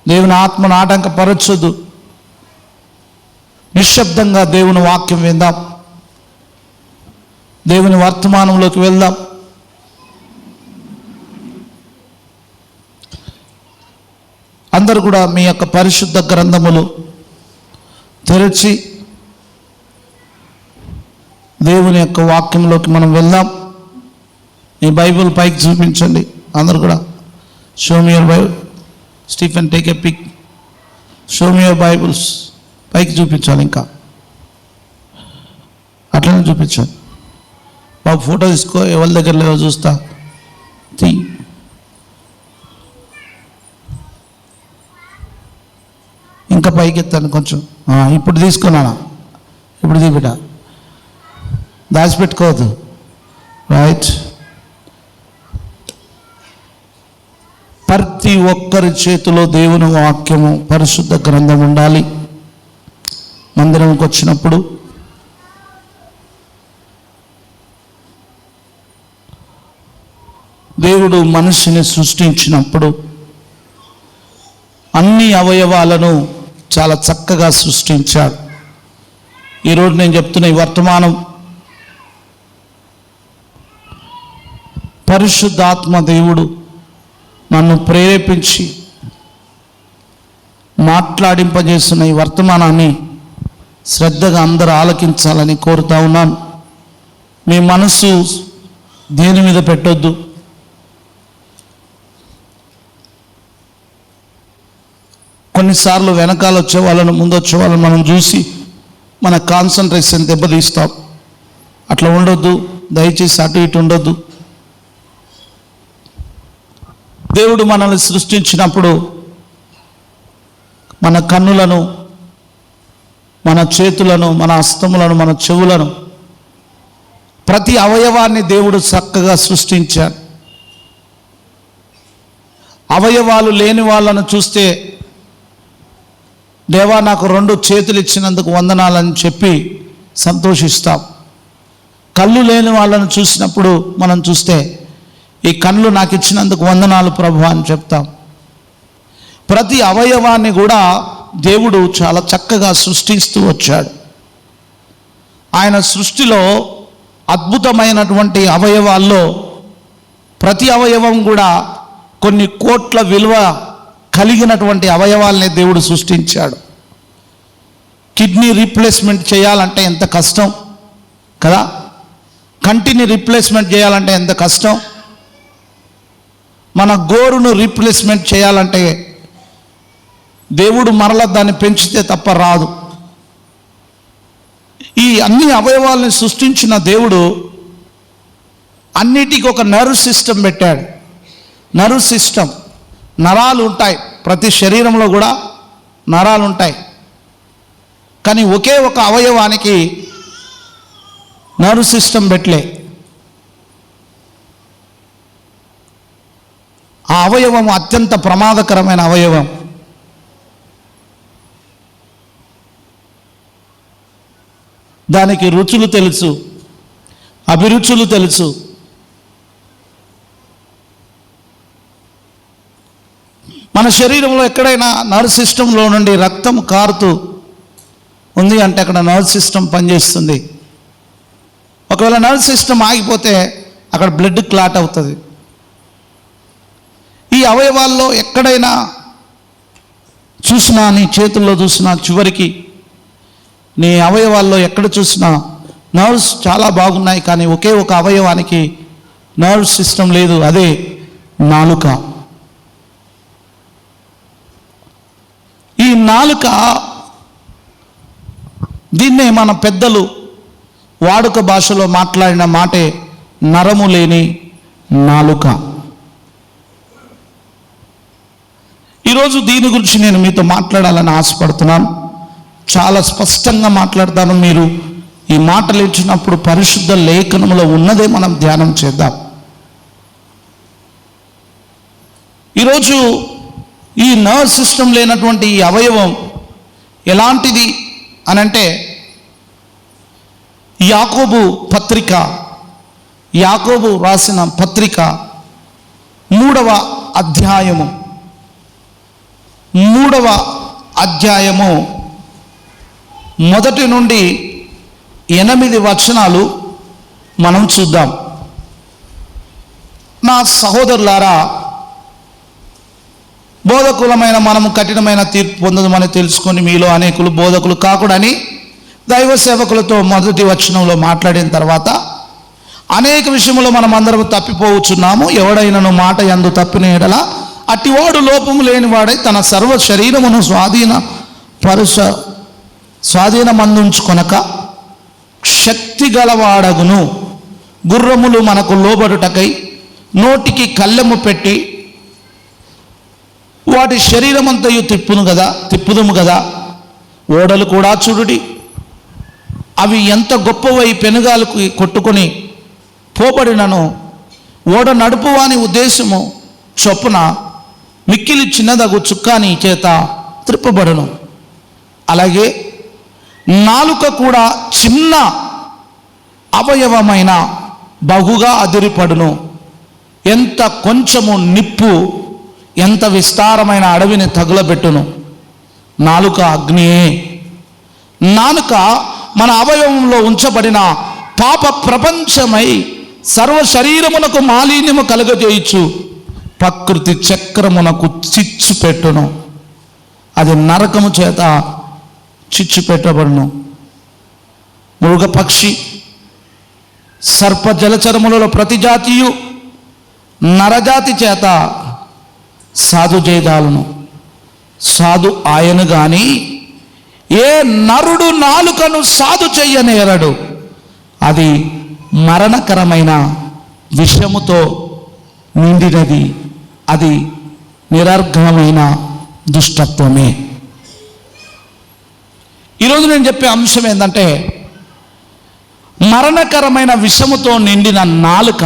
దేవుని ఆత్మను ఆటంకపరచొద్దు. నిశ్శబ్దంగా దేవుని వాక్యం విందాం. దేవుని వర్తమానంలోకి వెళ్దాం. అందరూ కూడా మీ యొక్క పరిశుద్ధ గ్రంథములు తెరచి దేవుని యొక్క వాక్యంలోకి మనం వెళ్దాం. ఈ బైబిల్ పైకి చూపించండి. అందరూ కూడా show me your Bible. Stephen take a pic. Show me your Bibles. పైకి చూపించాలి, ఇంకా అట్లనే చూపించాలి. బాబు ఫోటో తీసుకో, ఎవరి దగ్గర లేవో చూస్తా. ఇంకా పైకి ఎత్తాను కొంచెం. ఇప్పుడు తీసుకున్నానా? ఇప్పుడు తీపిట దాచిపెట్టుకోవద్దు. రైట్. ప్రతి ఒక్కరి చేతిలో దేవుని వాక్యము, పరిశుద్ధ గ్రంథం ఉండాలి. మందిరంకి వచ్చినప్పుడు దేవుడు మనిషిని సృష్టించినప్పుడు అన్ని అవయవాలను చాలా చక్కగా సృష్టించాడు. ఈరోజు నేను చెప్తున్న ఈ వర్తమానం పరిశుద్ధాత్మ దేవుడు నన్ను ప్రేరేపించి మాట్లాడింపజేస్తున్న ఈ వర్తమానాన్ని శ్రద్ధగా అందరూ ఆలకించాలని కోరుతా ఉన్నాను. మీ మనసు దేని మీద పెట్టొద్దు. కొన్నిసార్లు వెనకాల వచ్చే వాళ్ళను, ముందు వచ్చే వాళ్ళని మనం చూసి మన కాన్సన్ట్రేషన్ దెబ్బతీస్తాం. అట్లా ఉండొద్దు. దయచేసి అటు ఇటు ఉండొద్దు. దేవుడు మనల్ని సృష్టించినప్పుడు మన కన్నులను, మన చేతులను, మన హస్తములను, మన చెవులను, ప్రతి అవయవాన్ని దేవుడు చక్కగా సృష్టించాడు. అవయవాలు లేని వాళ్ళను చూస్తే, దేవా నాకు 2 చేతులు ఇచ్చినందుకు వందనాలని చెప్పి సంతోషిస్తాం. కళ్ళు లేని వాళ్ళను చూసినప్పుడు మనం చూస్తే, ఈ కళ్ళు నాకు ఇచ్చినందుకు వందనాలు ప్రభు అని చెప్తాం. ప్రతి అవయవాన్ని కూడా దేవుడు చాలా చక్కగా సృష్టిస్తూ వచ్చాడు. ఆయన సృష్టిలో అద్భుతమైనటువంటి అవయవాల్లో ప్రతి అవయవం కూడా కొన్ని కోట్ల విలువ కలిగినటువంటి అవయవాల్ని దేవుడు సృష్టించాడు. కిడ్నీ రీప్లేస్మెంట్ చేయాలంటే ఎంత కష్టం కదా. కంటిని రీప్లేస్మెంట్ చేయాలంటే ఎంత కష్టం. మన గోరును రీప్లేస్మెంట్ చేయాలంటే దేవుడు మరలా దాన్ని పెంచితే తప్ప రాదు. ఈ అన్ని అవయవాల్ని సృష్టించిన దేవుడు అన్నిటికీ ఒక నర్వ్ సిస్టమ్ పెట్టాడు. నర్వ్ సిస్టమ్, నరాలు ఉంటాయి. ప్రతి శరీరంలో కూడా నరాలు ఉంటాయి. కానీ ఒకే ఒక అవయవానికి నర్వ్ సిస్టమ్ పెట్టలే. ఆ అవయవం అత్యంత ప్రమాదకరమైన అవయవం. దానికి రుచులు తెలుసు, అభిరుచులు తెలుసు. మన శరీరంలో ఎక్కడైనా నర్వ్ సిస్టంలో నుండి రక్తం కారుతూ ఉంది అంటే అక్కడ నర్వ్ సిస్టమ్ పనిచేస్తుంది. ఒకవేళ నర్వ్ సిస్టమ్ ఆగిపోతే అక్కడ బ్లడ్ క్లాట్ అవుతుంది. ఈ అవయవాల్లో ఎక్కడైనా చూసినా, నీ చేతుల్లో చూసినా, చివరికి నీ అవయవాల్లో ఎక్కడ చూసినా నర్వ్స్ చాలా బాగున్నాయి. కానీ ఒకే ఒక అవయవానికి నర్వ్ సిస్టమ్ లేదు. అదే నాలుక. ఈ నాలుక, దీన్నే మన పెద్దలు వాడుక భాషలో మాట్లాడిన మాటే నరము లేని నాలుక. ఈరోజు దీని గురించి నేను మీతో మాట్లాడాలని ఆశపడుతున్నాను. చాలా స్పష్టంగా మాట్లాడతాను. మీరు ఈ మాటలు ఇచ్చినప్పుడు పరిశుద్ధ లేఖనంలో ఉన్నదే మనం ధ్యానం చేద్దాం. ఈరోజు ఈ నర్వ్ సిస్టమ్ లేనటువంటి ఈ అవయవం ఎలాంటిది అనంటే, యాకోబు రాసిన పత్రిక 3వ అధ్యాయము 3వ అధ్యాయము 1 నుండి 8 వచనాలు మనం చూద్దాం. నా సహోదరులారా, బోధకులమైన మనము కఠినమైన తీర్పు పొందదమని తెలుసుకొని మీలో అనేకులు బోధకులు కాకూడని దైవ సేవకులతో మొదటి వచనంలో మాట్లాడిన తర్వాత అనేక విషయములో మనం అందరం తప్పిపోవచ్చున్నాము. ఎవడైనను మాట యందు తప్పిన ఎడల అట్టివాడు లోపము లేనివాడై తన సర్వ శరీరమును స్వాధీనమందుంచుకొనక శక్తి గలవాడగును. గుర్రములు మనకు లోబడుటకై నోటికి కళ్ళెము పెట్టి వాటి శరీరమంతయు తిప్పుదుము కదా. ఓడలు కూడా చూడుడి, అవి ఎంత గొప్పవై పెనుగాలకు కొట్టుకొని పోబడినను ఓడ నడుపువాని ఉద్దేశము చొప్పున మిక్కిలి చిన్నదగు చుక్కాని చేత త్రిప్పబడును. అలాగే నాలుక కూడా చిన్న అవయవమైన బహుగా అదిరిపడును. ఎంత కొంచెము నిప్పు ఎంత విస్తారమైన అడవిని తగులబెట్టును. నాలుక అగ్నియే. నాలుక మన అవయవంలో ఉంచబడిన పాప ప్రపంచమై సర్వ శరీరమునకు మాలిన్యము కలుగజేయచ్చు ప్రకృతి చక్రమునకు చిచ్చు పెట్టును. అది నరకము చేత చిచ్చు పెట్టబడును. మృగపక్షి సర్ప జలచరములలో ప్రతి జాతియు నరజాతి చేత సాధు చేయదాలను. సాధు ఆయను గాని ఏ నరుడు నాలుకను సాధు చెయ్యనేరడు. అది మరణకరమైన విషముతో నిండినది. అది నిరర్ఘమైన దుష్టత్వమే. ఈరోజు నేను చెప్పే అంశం ఏంటంటే, మరణకరమైన విషముతో నిండిన నాలుక.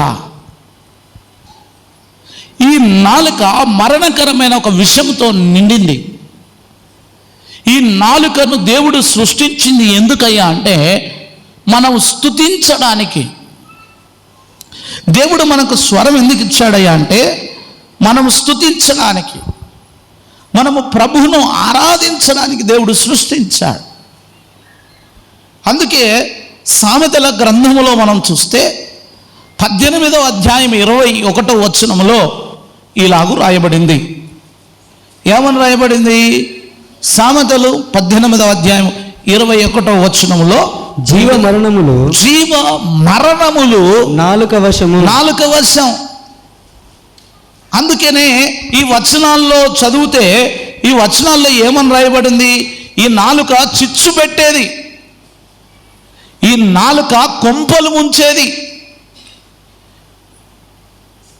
ఈ నాలుక మరణకరమైన ఒక విషముతో నిండింది. ఈ నాలుకను దేవుడు సృష్టించింది ఎందుకయ్యా అంటే, మనం స్తుతించడానికి. దేవుడు మనకు స్వరం ఎందుకు ఇచ్చాడయ్యా అంటే, మనం స్తుతించడానికి, మనము ప్రభువును ఆరాధించడానికి దేవుడు సృష్టించాడు. అందుకే సామెతల గ్రంథములో మనం చూస్తే 18వ అధ్యాయం 21వ వచనములో ఇలాగూ రాయబడింది. ఏమని రాయబడింది? సామెతలు 18వ అధ్యాయం 21వ వచనములో జీవ మరణములు నాలుక వశం. అందుకనే ఈ వచనాల్లో చదివితే, ఈ వచనాల్లో ఏమని రాయబడింది? ఈ నాలుక చిచ్చు పెట్టేది, ఈ నాలుక కొంపలు ముంచేది,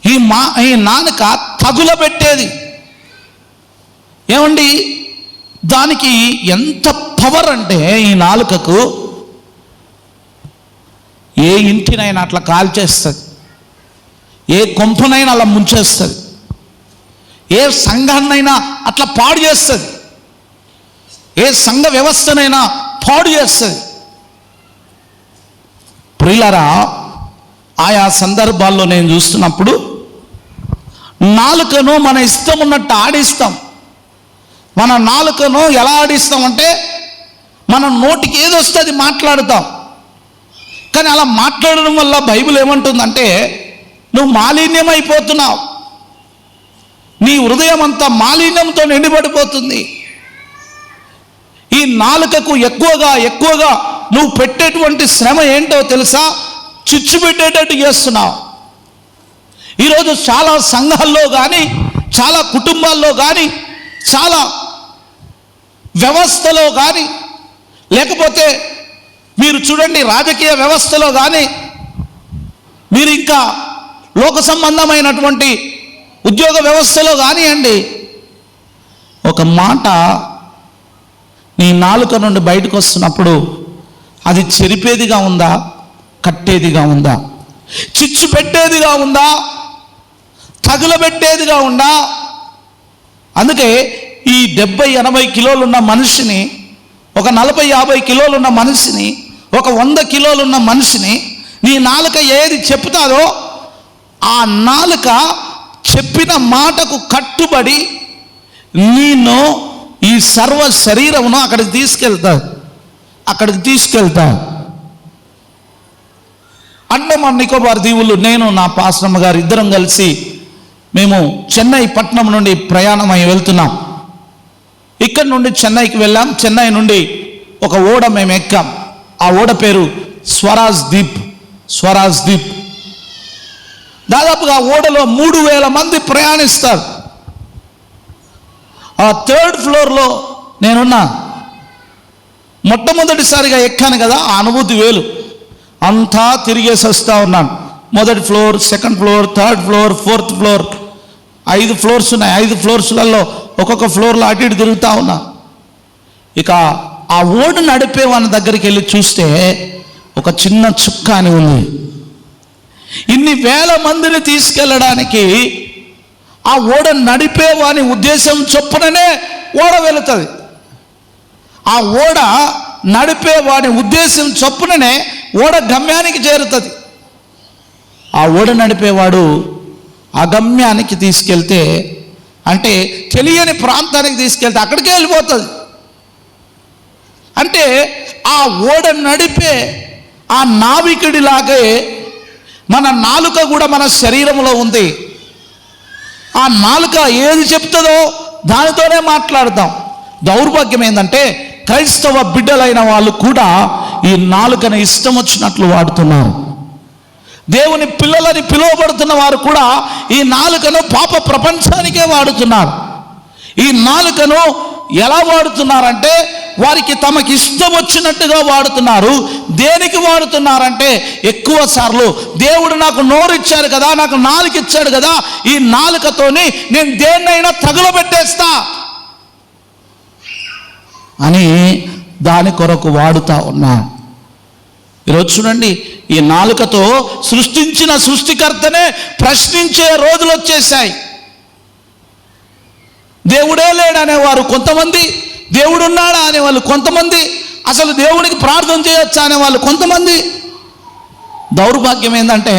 ఈ నాలుక తగులబెట్టేది. ఏమండి, దానికి ఎంత పవర్ అంటే, ఈ నాలుకకు ఏ ఇంటినైనా అట్లా కాల్చేస్తుంది, ఏ కొంపనైనా అలా ముంచేస్తుంది, ఏ సంఘాన్నైనా అట్లా పాడు చేస్తుంది, ఏ సంఘ వ్యవస్థనైనా పాడు చేస్తుంది. ప్రియులారా, ఆయా సందర్భాల్లో నేను చూస్తున్నప్పుడు నాలుకను మన ఇష్టం ఉన్నట్టు ఆడిస్తాం. మన నాలుకను ఎలా ఆడిస్తామంటే, మన నోటికి ఏది వస్తే అది మాట్లాడుతాం. కానీ అలా మాట్లాడడం వల్ల బైబిల్ ఏమంటుందంటే, నువ్వు మాలిన్యం అయిపోతున్నావు, నీ హృదయం అంతా మాలిన్యంతో నిండిపడిపోతుంది. ఈ నాలుకకు ఎక్కువగా నువ్వు పెట్టేటువంటి శ్రమ ఏంటో తెలుసా? చిచ్చు పెట్టేటట్టు చేస్తున్నావు. ఈరోజు చాలా సంఘాల్లో కానీ, చాలా కుటుంబాల్లో కానీ, చాలా వ్యవస్థలో కానీ, లేకపోతే మీరు చూడండి రాజకీయ వ్యవస్థలో కానీ, మీరు ఇంకా లోక సంబంధమైనటువంటి ఉద్యోగ వ్యవస్థలో కానివ్వండి, ఒక మాట నీ నాలుక నుండి బయటకు వస్తున్నప్పుడు అది చెరిపేదిగా ఉందా, కట్టేదిగా ఉందా, చిచ్చు పెట్టేదిగా ఉందా, తగులబెట్టేదిగా ఉందా? అందుకే ఈ 70-80 కిలోలున్న మనిషిని, ఒక 40-50 కిలోలున్న మనిషిని, ఒక 100 కిలోలున్న మనిషిని నీ నాలుక ఏది చెప్తాదో ఆ నాలుక చెప్పిన మాటకు కట్టుబడి నేను ఈ సర్వ శరీరమును అక్కడికి తీసుకెళ్తా. అండమాన్ నికోబార్ దీవులు నేను నా పాస్టమ్మ గారు ఇద్దరం కలిసి మేము చెన్నై పట్టణం నుండి ప్రయాణమై వెళ్తున్నాం. ఇక్కడి నుండి చెన్నైకి వెళ్ళాం. చెన్నై నుండి ఒక ఓడ మేము ఎక్కాం. ఆ ఓడ పేరు స్వరాజ్ దీప్. దాదాపుగా ఓడలో 3,000 మంది ప్రయాణిస్తారు. ఆ 3rd ఫ్లోర్లో నేనున్నా. మొట్టమొదటిసారిగా ఎక్కాను కదా, ఆ అనుభూతి వేలు. అంతా తిరిగేసి వస్తూ ఉన్నాను. 1st floor, 2nd floor, 3rd floor, 4th floor, 5 floors ఉన్నాయి. 5 ఫ్లోర్స్లలో ఒక్కొక్క ఫ్లోర్లో అటు ఇటు తిరుగుతూ ఉన్నా. ఇక ఆ ఓడ నడిపే వాని దగ్గరికి వెళ్ళి చూస్తే ఒక చిన్న చుక్క అని ఉంది. ఇన్ని వేల మందిని తీసుకెళ్ళడానికి ఆ ఓడ నడిపే వాని ఉద్దేశం చొప్పుననే ఓడ వెళుతుంది. ఆ ఓడ నడిపే వాని ఉద్దేశం చొప్పుననే ఓడ గమ్యానికి చేరుతుంది. ఆ ఓడ నడిపేవాడు ఆ గమ్యానికి తీసుకెళ్తే, అంటే తెలియని ప్రాంతానికి తీసుకెళ్తే అక్కడికే వెళ్ళిపోతుంది. అంటే ఆ ఓడ నడిపే ఆ నావికుడిలాగే మన నాలుక కూడా మన శరీరంలో ఉంది. ఆ నాలుక ఏది చెప్తుందో దానితోనే మాట్లాడతాం. దౌర్భాగ్యం ఏంటంటే క్రైస్తవ బిడ్డలైన వాళ్ళు కూడా ఈ నాలుకను ఇష్టం వచ్చినట్లు వాడుతున్నారు. దేవుని పిల్లలని పిలువబడుతున్న వారు కూడా ఈ నాలుకను పాప ప్రపంచానికే వాడుతున్నారు. ఈ నాలుకను ఎలా వాడుతున్నారంటే వారికి తమకి ఇష్టం వచ్చినట్టుగా వాడుతున్నారు. దేనికి వాడుతున్నారంటే ఎక్కువ సార్లు దేవుడు నాకు నోరు ఇచ్చాడు కదా, నాకు నాలుక ఇచ్చాడు కదా, ఈ నాలుకతోని నేను దేన్నైనా తగులబెట్టేస్తా అని దాని కొరకు వాడుతూ ఉన్నాను. ఈరోజు చూడండి, ఈ నాలుకతో సృష్టించిన సృష్టికర్తనే ప్రశ్నించే రోజులు వచ్చేసాయి. దేవుడే లేడనేవారు కొంతమంది, దేవుడున్నాడా అనేవాళ్ళు కొంతమంది, అసలు దేవుడికి ప్రార్థన చేయొచ్చా అనేవాళ్ళు కొంతమంది. దౌర్భాగ్యం ఏంటంటే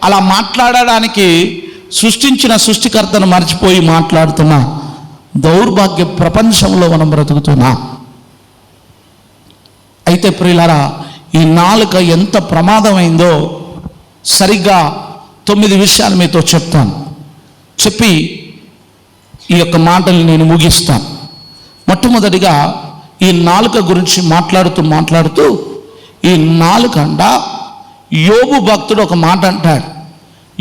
అలా మాట్లాడడానికి సృష్టించిన సృష్టికర్తను మర్చిపోయి మాట్లాడుతున్నా దౌర్భాగ్య ప్రపంచంలో మనం బ్రతుకుతున్నాం. అయితే ప్రియులారా, ఈ నాలుక ఎంత ప్రమాదమైందో సరిగ్గా 9 విషయాలు మీతో చెప్తాను. చెప్పి ఈ యొక్క మాటలు నేను ముగిస్తాను. మొట్టమొదటిగా ఈ నాలుక గురించి మాట్లాడుతూ ఈ నాలుకంట యోబు భక్తుడు ఒక మాట అంటాడు.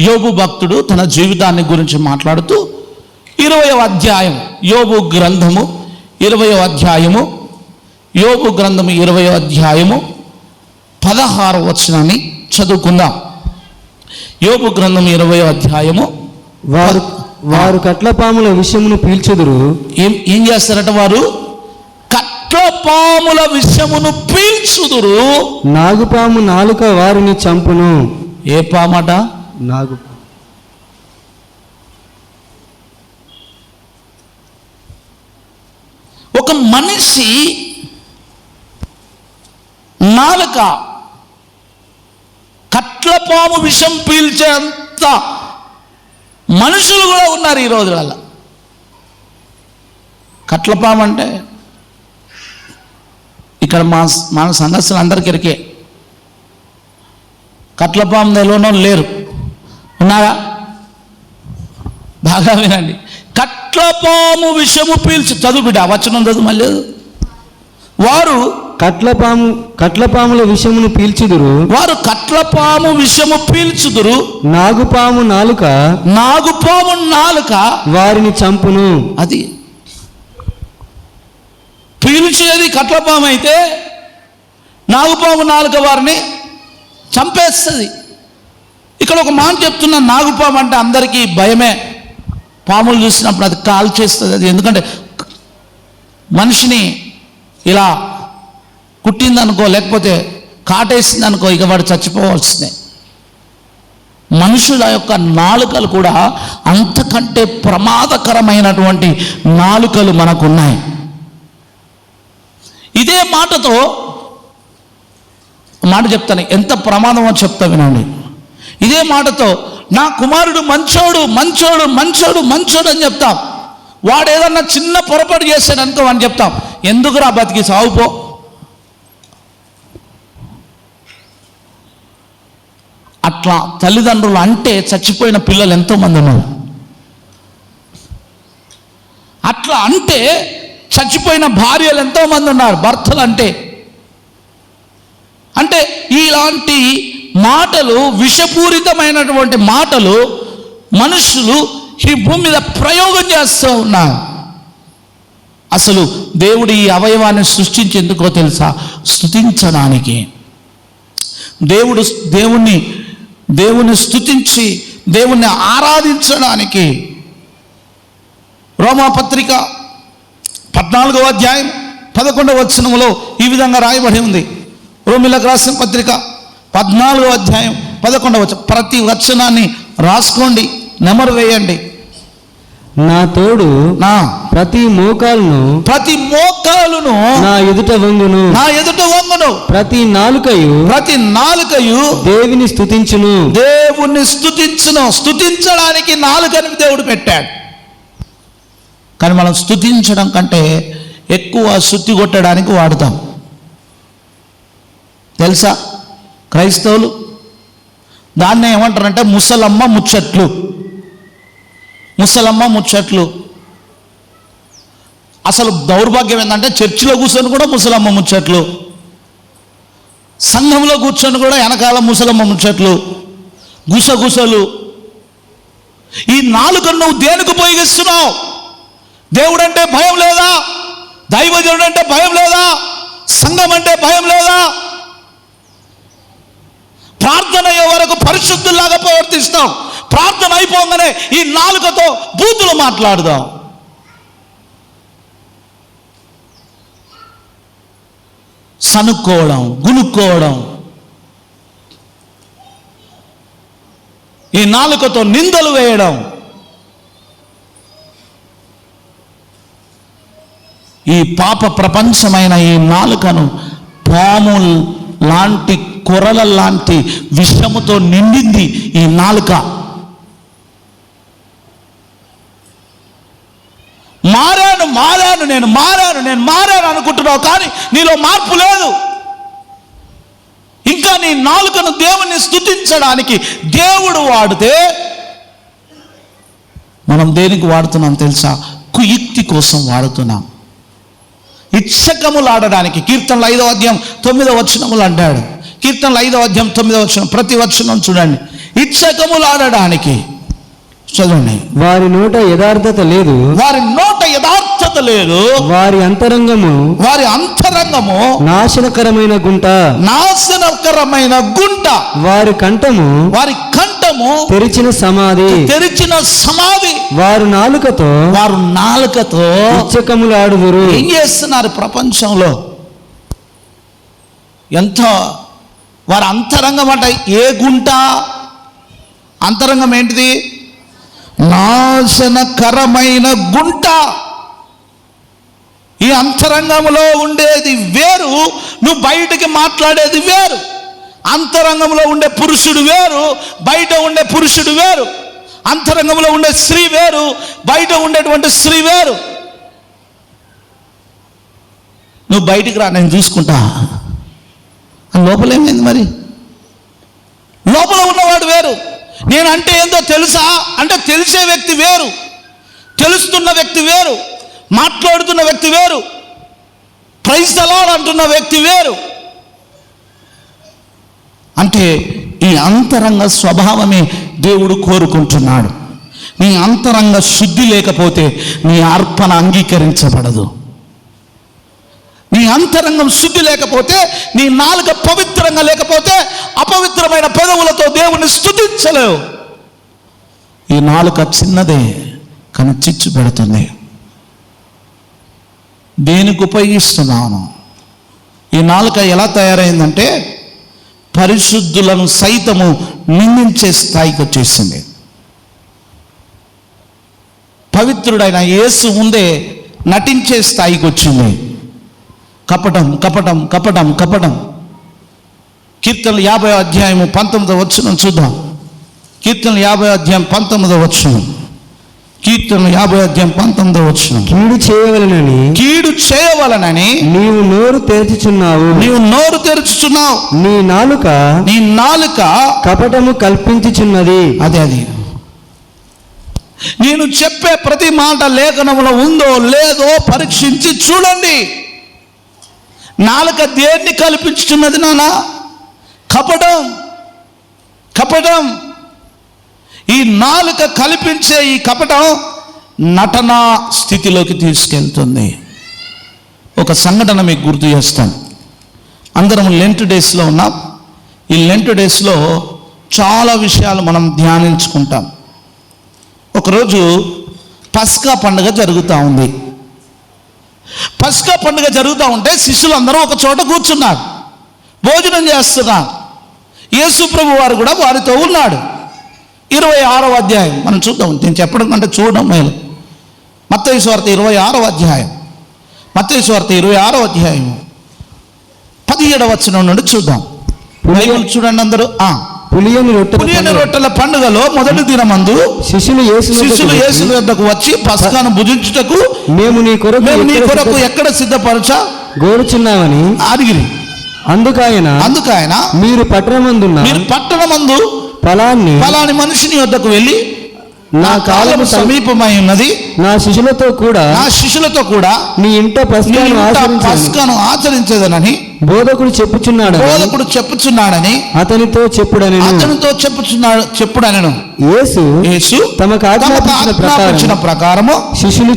యోబు భక్తుడు తన జీవితాన్ని గురించి మాట్లాడుతూ 20వ అధ్యాయం యోబు గ్రంథము 20వ అధ్యాయము యోబు గ్రంథము 20వ అధ్యాయము 16వ వచనాన్ని చదువుకుందాం. యోబు గ్రంథం 20వ అధ్యాయము. వారు కట్లపాముల విషమును పీల్చెదురు. ఏం చేస్తారట? వారు కట్లపాముల విషమును పీల్చుదురు. నాగుపాము నాలుక వారిని చంపును. ఏ పామట? నాగు. ఒక మనిషి నాలుక కట్లపాము విషం పీల్చేంత మనుషులు కూడా ఉన్నారు ఈ రోజులలో. కట్లపాము అంటే ఇక్కడ మన సందర్శనలు అందరికీ ఎరికే. కట్లపాము తెలియనో లేరు, ఉన్నారా? బాగా వినండి. కట్లపాము విషము పీల్చి చదువు బిడ్డ, వచనం చదువు మళ్ళీ. వారు కట్లపాముల విషమును పీల్చుదురు. వారు కట్లపాము విషము పీల్చుదురు. నాగుపాము నాలుక వారిని చంపును. అది పీల్చేది కట్లపాము అయితే నాగుపాము నాలుక వారిని చంపేస్తుంది. ఇక్కడ ఒక మాట చెప్తున్నా, నాగుపాము అంటే అందరికీ భయమే. పాములు చూసినప్పుడు అది కాల్ చేస్తుంది. అది ఎందుకంటే మనిషిని ఇలా కుట్టిందనుకో, లేకపోతే కాటేసిందనుకో, ఇక వాడు చచ్చిపోవాల్సిందే. మనుషుల యొక్క నాలుకలు కూడా అంతకంటే ప్రమాదకరమైనటువంటి నాలుకలు మనకున్నాయి. ఇదే మాటతో మాట చెప్తాను, ఎంత ప్రమాదమో చెప్తా వినండి. ఇదే మాటతో నా కుమారుడు మంచోడు మంచోడు మంచోడు మంచోడు అని చెప్తాం. వాడు ఏదన్నా చిన్న పొరపాటు చేశాడు అనుకో అని చెప్తాం, ఎందుకురా బతికి సాగుపో. అట్లా తల్లిదండ్రులు అంటే చచ్చిపోయిన పిల్లలు ఎంతోమంది ఉన్నారు. అట్లా అంటే చచ్చిపోయిన భార్యలు ఎంతోమంది ఉన్నారు, భర్తలు అంటే ఇలాంటి మాటలు, విషపూరితమైనటువంటి మాటలు మనుషులు ఈ భూమి మీద ప్రయోగం చేస్తూ ఉన్నారు. అసలు దేవుడు ఈ అవయవాన్ని సృష్టించేందుకో తెలుసా? స్తుతించడానికి. దేవుణ్ణి స్తుతించి దేవుణ్ణి ఆరాధించడానికి. రోమాపత్రిక 14వ అధ్యాయం 11వ వచనములో ఈ విధంగా రాయబడి ఉంది. రోమిలకు రాసిన పత్రిక 14వ అధ్యాయం 11వ వచనం. ప్రతి వచనాన్ని రాసుకోండి, నెమరు వేయండి. నా తోడు నా ప్రతి మోకాలును నా ఎదుట వంగును, ప్రతి నాలుకయు దేవుని స్తుతించును. స్తుతించడానికి నాలుకని దేవుడు పెట్టాడు. కానీ మనం స్తుతించడం కంటే ఎక్కువ శుద్ధి కొట్టడానికి వాడతాం. తెలుసా? క్రైస్తవులు దాన్నే ఏమంటారంటే ముసలమ్మ ముచ్చట్లు. అసలు దౌర్భాగ్యం ఏంటంటే చర్చిలో కూర్చొని కూడా ముసలమ్మ ముచ్చట్లు, సంఘంలో కూర్చొని కూడా వెనకాల ముసలమ్మ ముచ్చట్లు, గుసగుసలు. ఈ నాలుకను నువ్వు దేనికి ఉపయోగిస్తున్నావు? దేవుడు అంటే భయం లేదా? దైవజనుడు అంటే భయం లేదా? సంఘం అంటే భయం లేదా? ప్రార్థన అయ్యే వరకు పరిశుద్ధుల్లాగా ప్రవర్తిస్తాం, ప్రార్థన అయిపోగానే ఈ నాలుకతో బూతులు మాట్లాడదాం. సనుక్కోవడం, గునుక్కోవడం, ఈ నాలుకతో నిందలు వేయడం. ఈ పాప ప్రపంచమైన ఈ నాలుకను పాము లాంటి, కొరల లాంటి విషముతో నిండింది ఈ నాలుక. నేను మారాను అనుకుంటున్నావు, కానీ నీలో మార్పు లేదు. ఇంకా నీ నాలుకను దేవుణ్ణి స్తుతించడానికి దేవుడు వాడితే మనం దేనికి వాడుతున్నాం తెలుసా? కుయుక్తి కోసం వాడుతున్నాం, ఇచ్చకములాడడానికి. కీర్తనలు 5వ అధ్యాయం 9వ వచనములు అంటాడు. కీర్తనలు 5వ అధ్యాయం 9వ వచనం, ప్రతి వచనం చూడండి. ఇచ్చకములాడడానికి. చదవండి. వారి నోట యథార్థత లేదు, వారి అంతరంగము నాశనకరమైన గుంట, వారి కంఠము తెరిచిన సమాధి. వారు నాలుకతో ఇచ్చకములాడుదురు. ఏం చేస్తున్నారు ప్రపంచంలో? ఎంత వారి అంతరంగం అంట. ఏ గుంట? అంతరంగం ఏంటిది? నాశనకరమైన గుంట. ఈ అంతరంగంలో ఉండేది వేరు, నువ్వు బయటికి మాట్లాడేది వేరు. అంతరంగంలో ఉండే పురుషుడు వేరు, బయట ఉండే పురుషుడు వేరు. అంతరంగంలో ఉండే స్త్రీ వేరు, బయట ఉండేటువంటి స్త్రీ వేరు. నువ్వు బయటికి రా, నేను చూసుకుంటా. లోపలేమైంది మరి? లోపల ఉన్నవాడు వేరు. నేనంటే ఏందో తెలుసా అంటే తెలిసే వ్యక్తి వేరు, తెలుస్తున్న వ్యక్తి వేరు, మాట్లాడుతున్న వ్యక్తి వేరు, ప్రైజ్ ది లార్డ్ అంటున్న వ్యక్తి వేరు. అంటే ఈ అంతరంగ స్వభావమే దేవుడు కోరుకుంటున్నాడు. నీ అంతరంగ శుద్ధి లేకపోతే నీ అర్పణ అంగీకరించబడదు. నీ అంతరంగం శుద్ధి లేకపోతే, నీ నాలుక పవిత్రంగా లేకపోతే అపవిత్రమైన పెదవులతో దేవుని స్తుతించలేవు. ఈ నాలుక చిన్నదే కానీ చిచ్చు పెడుతుంది. దేనికి ఉపయోగిస్తున్నాను? ఈ నాలుక ఎలా తయారైందంటే పరిశుద్ధులను సైతము నిందించే స్థాయికి వచ్చేసింది. పవిత్రుడైన యేసు ముందే నటించే స్థాయికి వచ్చింది. కపటం కపటం కపటం కపటం. కీర్తనలు 50వ అధ్యాయము 19వ వచనం చూద్దాం. కీర్తనలు 50వ అధ్యాయం 19వ వచనం. కీర్తన 50:19 కీడు చేయవలనని నీవు నోరు తెరుచుచున్నావు. నీ నాలుక కపటము కల్పించుచున్నది. అది నేను చెప్పే ప్రతి మాట లేఖనములో ఉందో లేదో పరీక్షించి చూడండి. నాలుక దేన్ని కల్పించుచున్నది నాన్న? కపటం. ఈ నాలుక కల్పించే ఈ కపటం నటనా స్థితిలోకి తీసుకెళ్తుంది. ఒక సంఘటన మీకు గుర్తు చేస్తాను. అందరం లెంట్ డేస్లో ఉన్నాం. ఈ లెంట్ డేస్లో చాలా విషయాలు మనం ధ్యానించుకుంటాం. ఒకరోజు పస్కా పండుగ జరుగుతూ ఉంది. పస్కా పండుగ జరుగుతూ ఉంటే శిష్యులు అందరూ ఒక చోట కూర్చున్నారు, భోజనం చేస్తున్నారు. యేసు ప్రభు వారు కూడా వారితో ఉన్నాడు. 26వ అధ్యాయం మనం చూద్దాం. నేను చెప్పడం కంటే చూడడం మేలు. మత్తయి సువార్త 26వ అధ్యాయం 17వ వచనం నుండి చూద్దాం. చూడండి అందరూ. పులియని రొట్టెల పండుగలో మొదటి దినమందు శిష్యులు యేసు వద్దకు వచ్చి పస్కాను భుజించుటకు మేము నీ కొరకు ఎక్కడ సిద్ధపరచా కోరుచున్నామని అడిగిరి. అందుకాయన మీరు పట్టణమందు ఫలాని మనిషిని వద్దకు వెళ్ళి, నా కాలము సమీపమై ఉన్నది, నా శిష్యులతో కూడా నీ ఇంట పస్కాను ఆచరించేదనని బోధకుడు చెప్పుచున్నాడని అతనితో చెప్పుడనెను. యేసు తమకు ఆజ్ఞాపించిన ప్రకారము శిష్యులు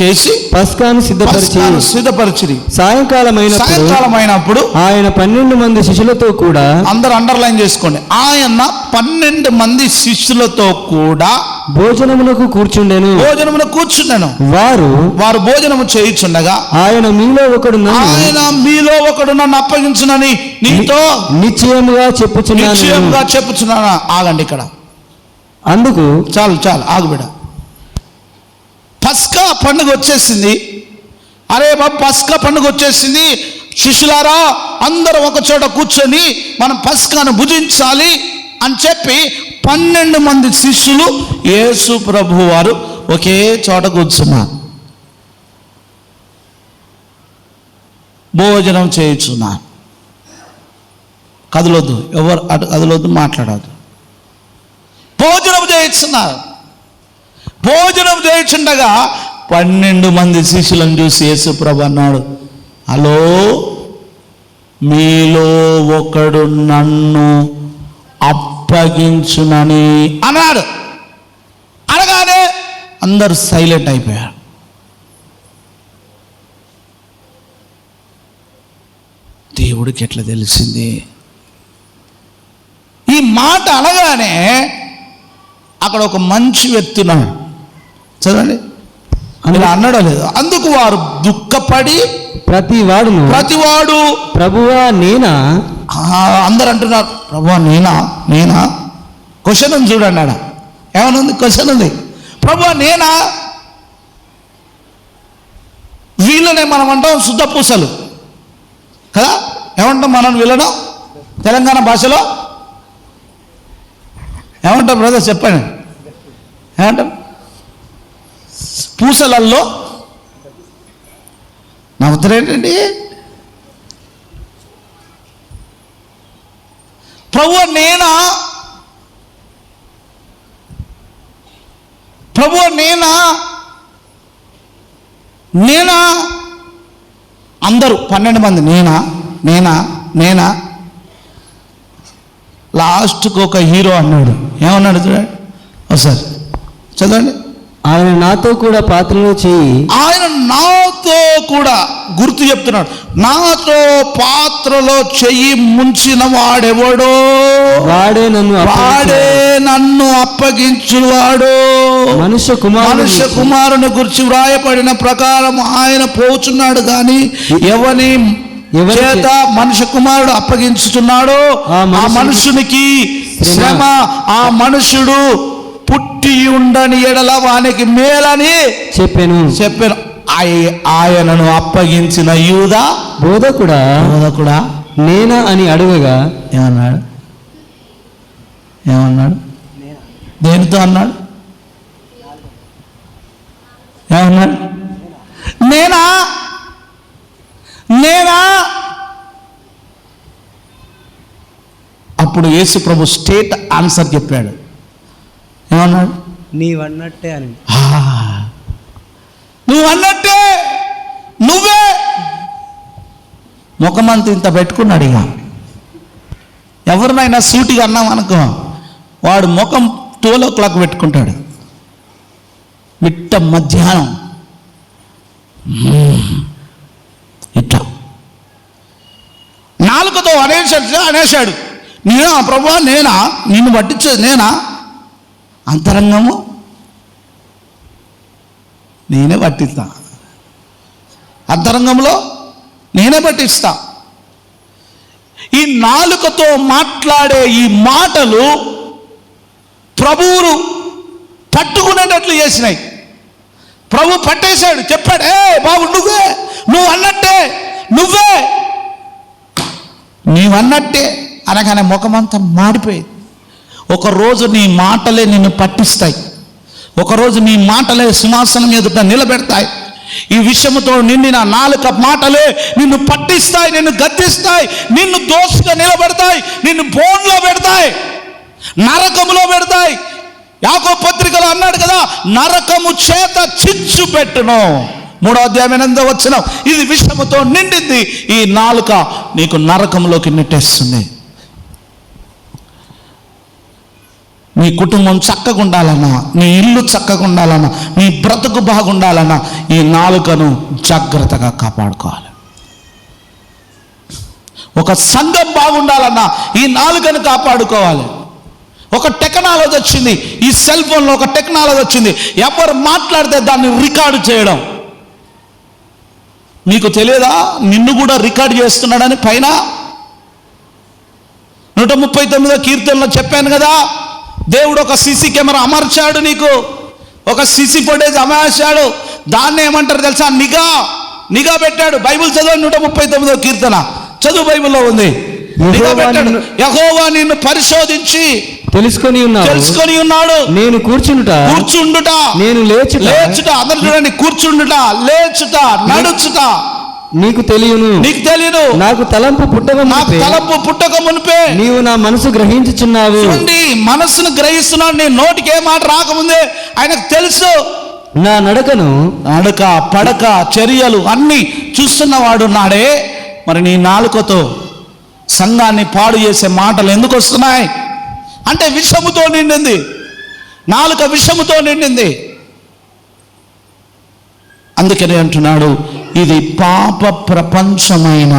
చేసి పస్కాను సిద్ధపరిచిరి. సాయంకాలమైనప్పుడు ఆయన 12 మంది శిష్యులతో కూడా, అందరూ అండర్లైన్ చేసుకోండి, ఆయన 12 మంది శిష్యులతో కూడా భోజనమునకు కూర్చుండెను. వారు భోజనము చేయుచుండగా ఆయన మీలో ఒకడు నన్ను అప్పగించునని నీతో నిశ్చయముగా చెప్పుచున్నాను. ఆగండి ఇక్కడ. అందుకు చాలు ఆగుబిడ. పస్కా పండుగ వచ్చేసింది. అరే బాబు, పస్కా పండుగ వచ్చేసింది, శిష్యులారా అందరూ ఒక చోట కూర్చొని మనం పస్కాను భుజించాలి అని చెప్పి 12 మంది శిష్యులు యేసు ప్రభు వారు ఒకే చోట కూర్చున్నారు, భోజనం చేయుచున్నారు. కదలొద్దు, ఎవరు అటు కదలొద్దు, మాట్లాడద్దు. భోజనం చేయుచుండగా 12 మంది శిష్యులను చూసి యేసు ప్రభు అన్నాడు, హలో, మీలో ఒకడు నన్ను అప్పగించునని అన్నాడు. అనగానే అందరూ సైలెంట్ అయిపోయారు. దేవుడికి ఎట్లా తెలిసింది ఈ మాట? అనగానే అక్కడ ఒక మంచి వ్యక్తి ఉన్నాడు, చదవండి, ఇలా అన్నాడో లేదు. అందుకు వారు దుఃఖపడి ప్రతివాడు ప్రభువా నేనా, అందరు అంటున్నారు ప్రభువా నేనా. క్వశ్చన్ ఉంది చూడండి, ఆడ ఏమనుంది? క్వశ్చన్ ఉంది, ప్రభువా నేనా. వీళ్ళనే మనం అంటాం శుద్ధ పూసలు కదా, ఏమంటాం మనం వీళ్ళను? తెలంగాణ భాషలో ఏమంటాం బ్రదర్ చెప్పండి, ఏమంటాం? పూసలల్లో నవ్వుతారేంటండి? ప్రభువా నేనా. అందరూ 12 మంది నేనా. లాస్ట్కి ఒక హీరో అన్నాడు, ఏమన్నాడు చూడండి ఒకసారి, చదవండి. ఆయన నాతో కూడా పాత్రలో చెయ్యి, ఆయన నాతో కూడా గుర్తు చెప్తున్నాడు, నాతో పాత్రలో చెయ్యి ముంచిన వాడెవడో వాడే నన్ను అప్పగించువాడు. మనుష్య కుమారుని గురించి వ్రాయబడిన ప్రకారం ఆయన పోచున్నాడు, కానీ ఎవని చేత మనుష్య కుమారుడు అప్పగించుతున్నాడో ఆ మనుషునికి శ్రమ, ఆ మనుషుడు పుట్టి ఉండని ఎడల వానికి మేలని చెప్పాను. ఆయనను అప్పగించిన యూదా బోధకుడా నేనా అని అడుగగా ఏమన్నాడు? దేనితో అన్నాడు? ఏమన్నాడు? నేనా నేనా అప్పుడు యేసు ప్రభు స్టేట్ ఆన్సర్ చెప్పాడు. ఏమన్నాడు? నీవన్నట్టే అని. నువ్వు అన్నట్టే, నువ్వే. ముఖమంత ఇంత పెట్టుకున్నాడు. ఇక ఎవరినైనా సూటిగా అన్నాం అనుకో, వాడు ముఖం 12 o'clock పెట్టుకుంటాడు. మిట్ట మధ్యాహ్నం ఇట్లా నాలుకతో అనేశాడు. నేనా ప్రభువా, నేనా నిన్ను పట్టించేది నేనా? అంతరంగము నేనే పట్టిస్తా, అంతరంగంలో నేనే పట్టిస్తా. ఈ నాలుకతో మాట్లాడే ఈ మాటలు ప్రభువును పట్టుకునేటట్లు చేసినాయి. ప్రభు పట్టేశాడు, చెప్పాడు, ఏ బాబు నువ్వు అన్నట్టే, నీవన్నట్టే అనగానే ముఖమంతా మాడిపోయింది. ఒకరోజు నీ మాటలే నిన్ను పట్టిస్తాయి, ఒకరోజు నీ మాటలే సింహాసనం ఎదుట నిలబెడతాయి. ఈ విషయముతో నిండిన నాలుక మాటలే నిన్ను పట్టిస్తాయి, నిన్ను గద్దిస్తాయి, నిన్ను దోషిగా నిలబెడతాయి, నిన్ను బోన్లో పెడతాయి, నరకములో పెడతాయి. యాకోబు పత్రికలో అన్నాడు కదా, నరకము చేత చిచ్చు పెట్టును. 3వ అధ్యాయం 8వ వచనం. ఇది విషముతో నిండింది. ఈ నాలుక నీకు నరకంలోకి నెట్టేస్తుంది. నీ కుటుంబం చక్కగా ఉండాలన్నా, నీ ఇల్లు చక్కగా ఉండాలన్నా, నీ బ్రతుకు బాగుండాలన్నా ఈ నాలుకను జాగ్రత్తగా కాపాడుకోవాలి. ఒక సంఘం బాగుండాలన్నా ఈ నాలుకను కాపాడుకోవాలి. ఒక టెక్నాలజీ వచ్చింది, ఈ సెల్ ఫోన్లో ఒక టెక్నాలజీ వచ్చింది. ఎవరు మాట్లాడితే దాన్ని రికార్డు చేయడం. మీకు తెలియదా నిన్ను కూడా రికార్డు చేస్తున్నాడని? పైన 139వ కీర్తనలో చెప్పాను కదా, దేవుడు ఒక సీసీ కెమెరా అమర్చాడు, నీకు ఒక సీసీ ఫుటేజ్ అమర్చాడు. దాన్ని ఏమంటారు తెలుసా? నిఘా పెట్టాడు. బైబిల్ చదవండి, 139వ కీర్తన చదువు, బైబిల్లో ఉంది. నిఘా పెట్టాడు. యెహోవా నిన్ను పరిశోధించి తెలుసుకొని ఉన్నాడు. నేను కూర్చుండుట, నేను లేచుట. అందరూ చూడండి, కూర్చుండుట, లేచుట, నడుచుట నీకు తెలియను. నాకు తలంపు పుట్టక మునిపే నీవు నా మనసు గ్రహించుచున్నావు. చూడండి, మనసును గ్రహిస్తున్నాడు. నీ నోటికి ఏ మాట రాకముందే ఆయనకు తెలుసు. నా నడక పడక చర్యలు అన్నీ చూస్తున్నవాడు నాడే. మరి నీ నాలుకతో సంఘాన్ని పాడు చేసే మాటలు ఎందుకు వస్తున్నాయి అంటే విషముతో నిండింది. నాలుక విషముతో నిండింది. అందుకనే అంటున్నాడు, ఇది పాప ప్రపంచమైన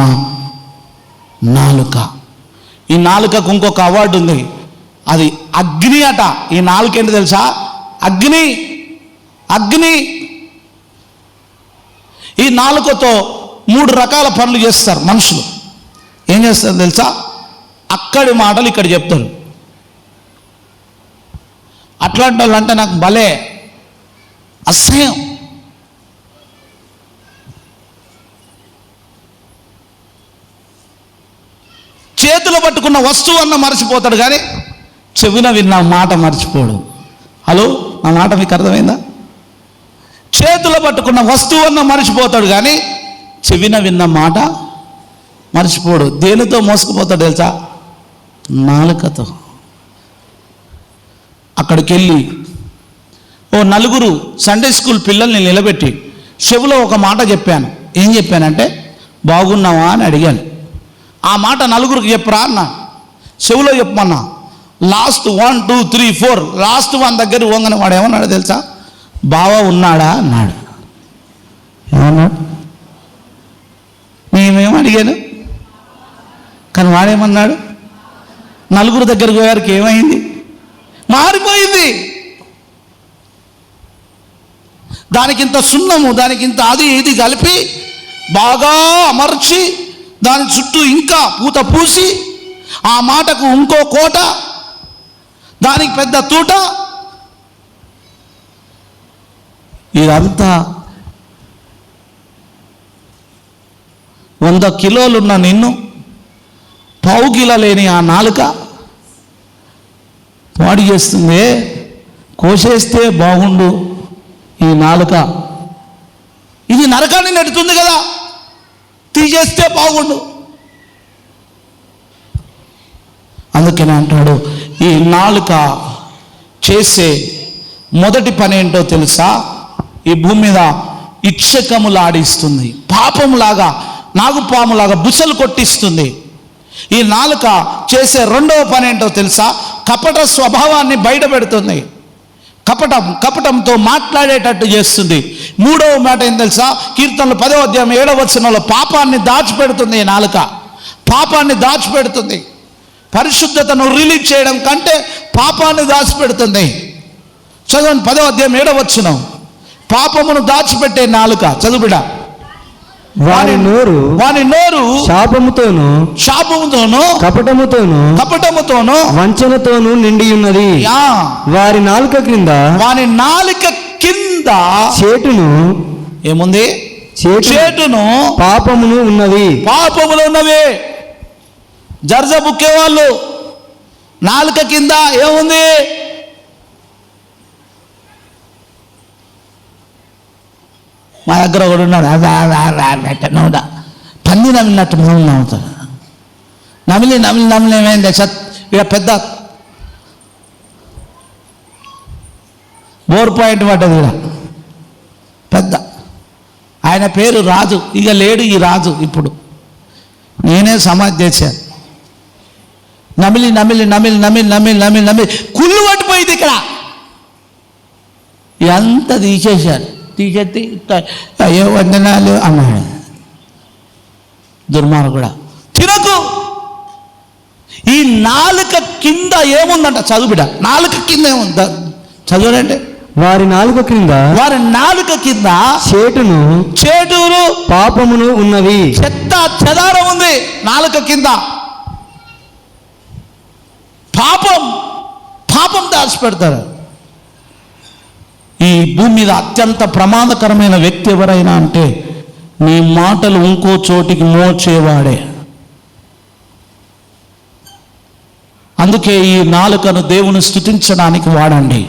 నాలుక. ఈ నాలుకకు ఇంకొక అవార్డు ఉంది, అది అగ్ని అట. ఈ నాలుక ఏంటి తెలుసా? అగ్ని. ఈ నాలుకతో 3 రకాల పనులు చేస్తారు మనుషులు. ఏం చేస్తారు తెలుసా? అక్కడి మాటలు ఇక్కడ చెప్తారు. అట్లాంటి వాళ్ళు అంటే నాకు భలే అసహ్యం. చేతిలో పట్టుకున్న వస్తువు అన్న మర్చిపోతాడు, కానీ చెవిన విన్న మాట మర్చిపోడు. హలో, నా మాట మీకు అర్థమైందా? చేతిలో పట్టుకున్న వస్తువు అన్న మర్చిపోతాడు, కానీ చెవిన విన్న మాట మర్చిపోడు. దేనితో మోసుకుపోతాడు తెలుసా? నాలుకతో. అక్కడికి వెళ్ళి 4 సండే స్కూల్ పిల్లల్ని నిలబెట్టి చెవిలో ఒక మాట చెప్పాను. ఏం చెప్పానంటే, బాగున్నావా అని అడిగాను. ఆ మాట 4 చెప్పరా అన్న. చెవిలో చెప్పమన్నా. లాస్ట్ 1 2 3 4 లాస్ట్ 1 దగ్గర పోగానే వాడు ఏమన్నాడు తెలుసా? బావా ఉన్నాడా అన్నాడు. ఏమన్నాడు? నేనేం అడిగాను, కానీ వాడేమన్నాడు? 4 దగ్గరికి పోయారికి ఏమైంది? మారిపోయింది. దానికింత సున్నము, దానికింత అది ఇది కలిపి బాగా అమర్చి దాని చుట్టూ ఇంకా పూత పూసి ఆ మాటకు ఇంకో కోట, దానికి పెద్ద తూట. ఇదంతా 100 కిలోలున్న నిన్ను పావు కిలో లేని ఆ నాలుక పాడు చేస్తుంది. కోసేస్తే బాగుండు ఈ నాలుక ఇది నరకాన్ని నెడుతుంది కదా, తీసేస్తే బాగుండు. అందుకని అంటాడు, ఈ నాలుక చేసే మొదటి పని ఏంటో తెలుసా? ఈ భూమి మీద ఇచ్చకములాడిస్తుంది, పాపములాగా నాగుపాములాగా బుసలు కొట్టిస్తుంది. ఈ నాలుక చేసే రెండవ పని ఏంటో తెలుసా? కపట స్వభావాన్ని బయట పెడుతుంది, కపటంతో మాట్లాడేటట్టు చేస్తుంది. మూడవ మాట ఏం తెలుసా? కీర్తనలు 10వ అధ్యాయం 7వ వచనంలో పాపాన్ని దాచిపెడుతుంది. ఈ నాలుక పాపాన్ని దాచిపెడుతుంది. పరిశుద్ధతను రిలీజ్ చేయడం కంటే పాపాన్ని దాచిపెడుతుంది. చదవండి 10వ అధ్యాయం 7వ వచనం. పాపమును దాచిపెట్టే నాలుక. చదువుబిడ. వాని నోరు శాపముతోను కపటముతోను వంచనతోను నిండి ఉన్నది. వారి నాలుక కింద చేటును ఏముంది? చేటును పాపమును ఉన్నవి. జర్జ బుక్కే వాళ్ళు నాలుక కింద ఏముంది? మా దగ్గర ఒకడు ఉన్నాడు, నవ్వుడా పంది నమిలినట్టు మనం నవ్వుతాడు. నమిలి ఏమైంది? ఇక పెద్ద బోర్ పాయింట్ పడ్డది. ఇక్కడ పెద్ద ఆయన పేరు రాజు. ఇక లేడు ఈ రాజు. ఇప్పుడు నేనే సమాధి చేశాను. నమిలి కుళ్ళు పట్టిపోయింది. ఇక్కడ ఎంత తీసేశారు. తీసేసి అయ్యో వందనాలు అన్నాడు. దుర్మార్గుడా, తినకు. ఈ నాలుక కింద ఏముందంట? చదువుబిడ. నాలుక కింద ఏముంది? చదువునంటే వారి నాలుక కింద చేటును పాపమును ఉన్నవి. చెత్త చెదారం ఉంది నాలుక కింద. పాపం దాచిపెడతారు. ఈ భూమి మీద అత్యంత ప్రమాదకరమైన వ్యక్తి ఎవరైనా అంటే నీ మాటలు ఇంకో చోటికి మోచేవాడే. అందుకే ఈ నాలుకను దేవుని స్తుతించడానికి వాడండి.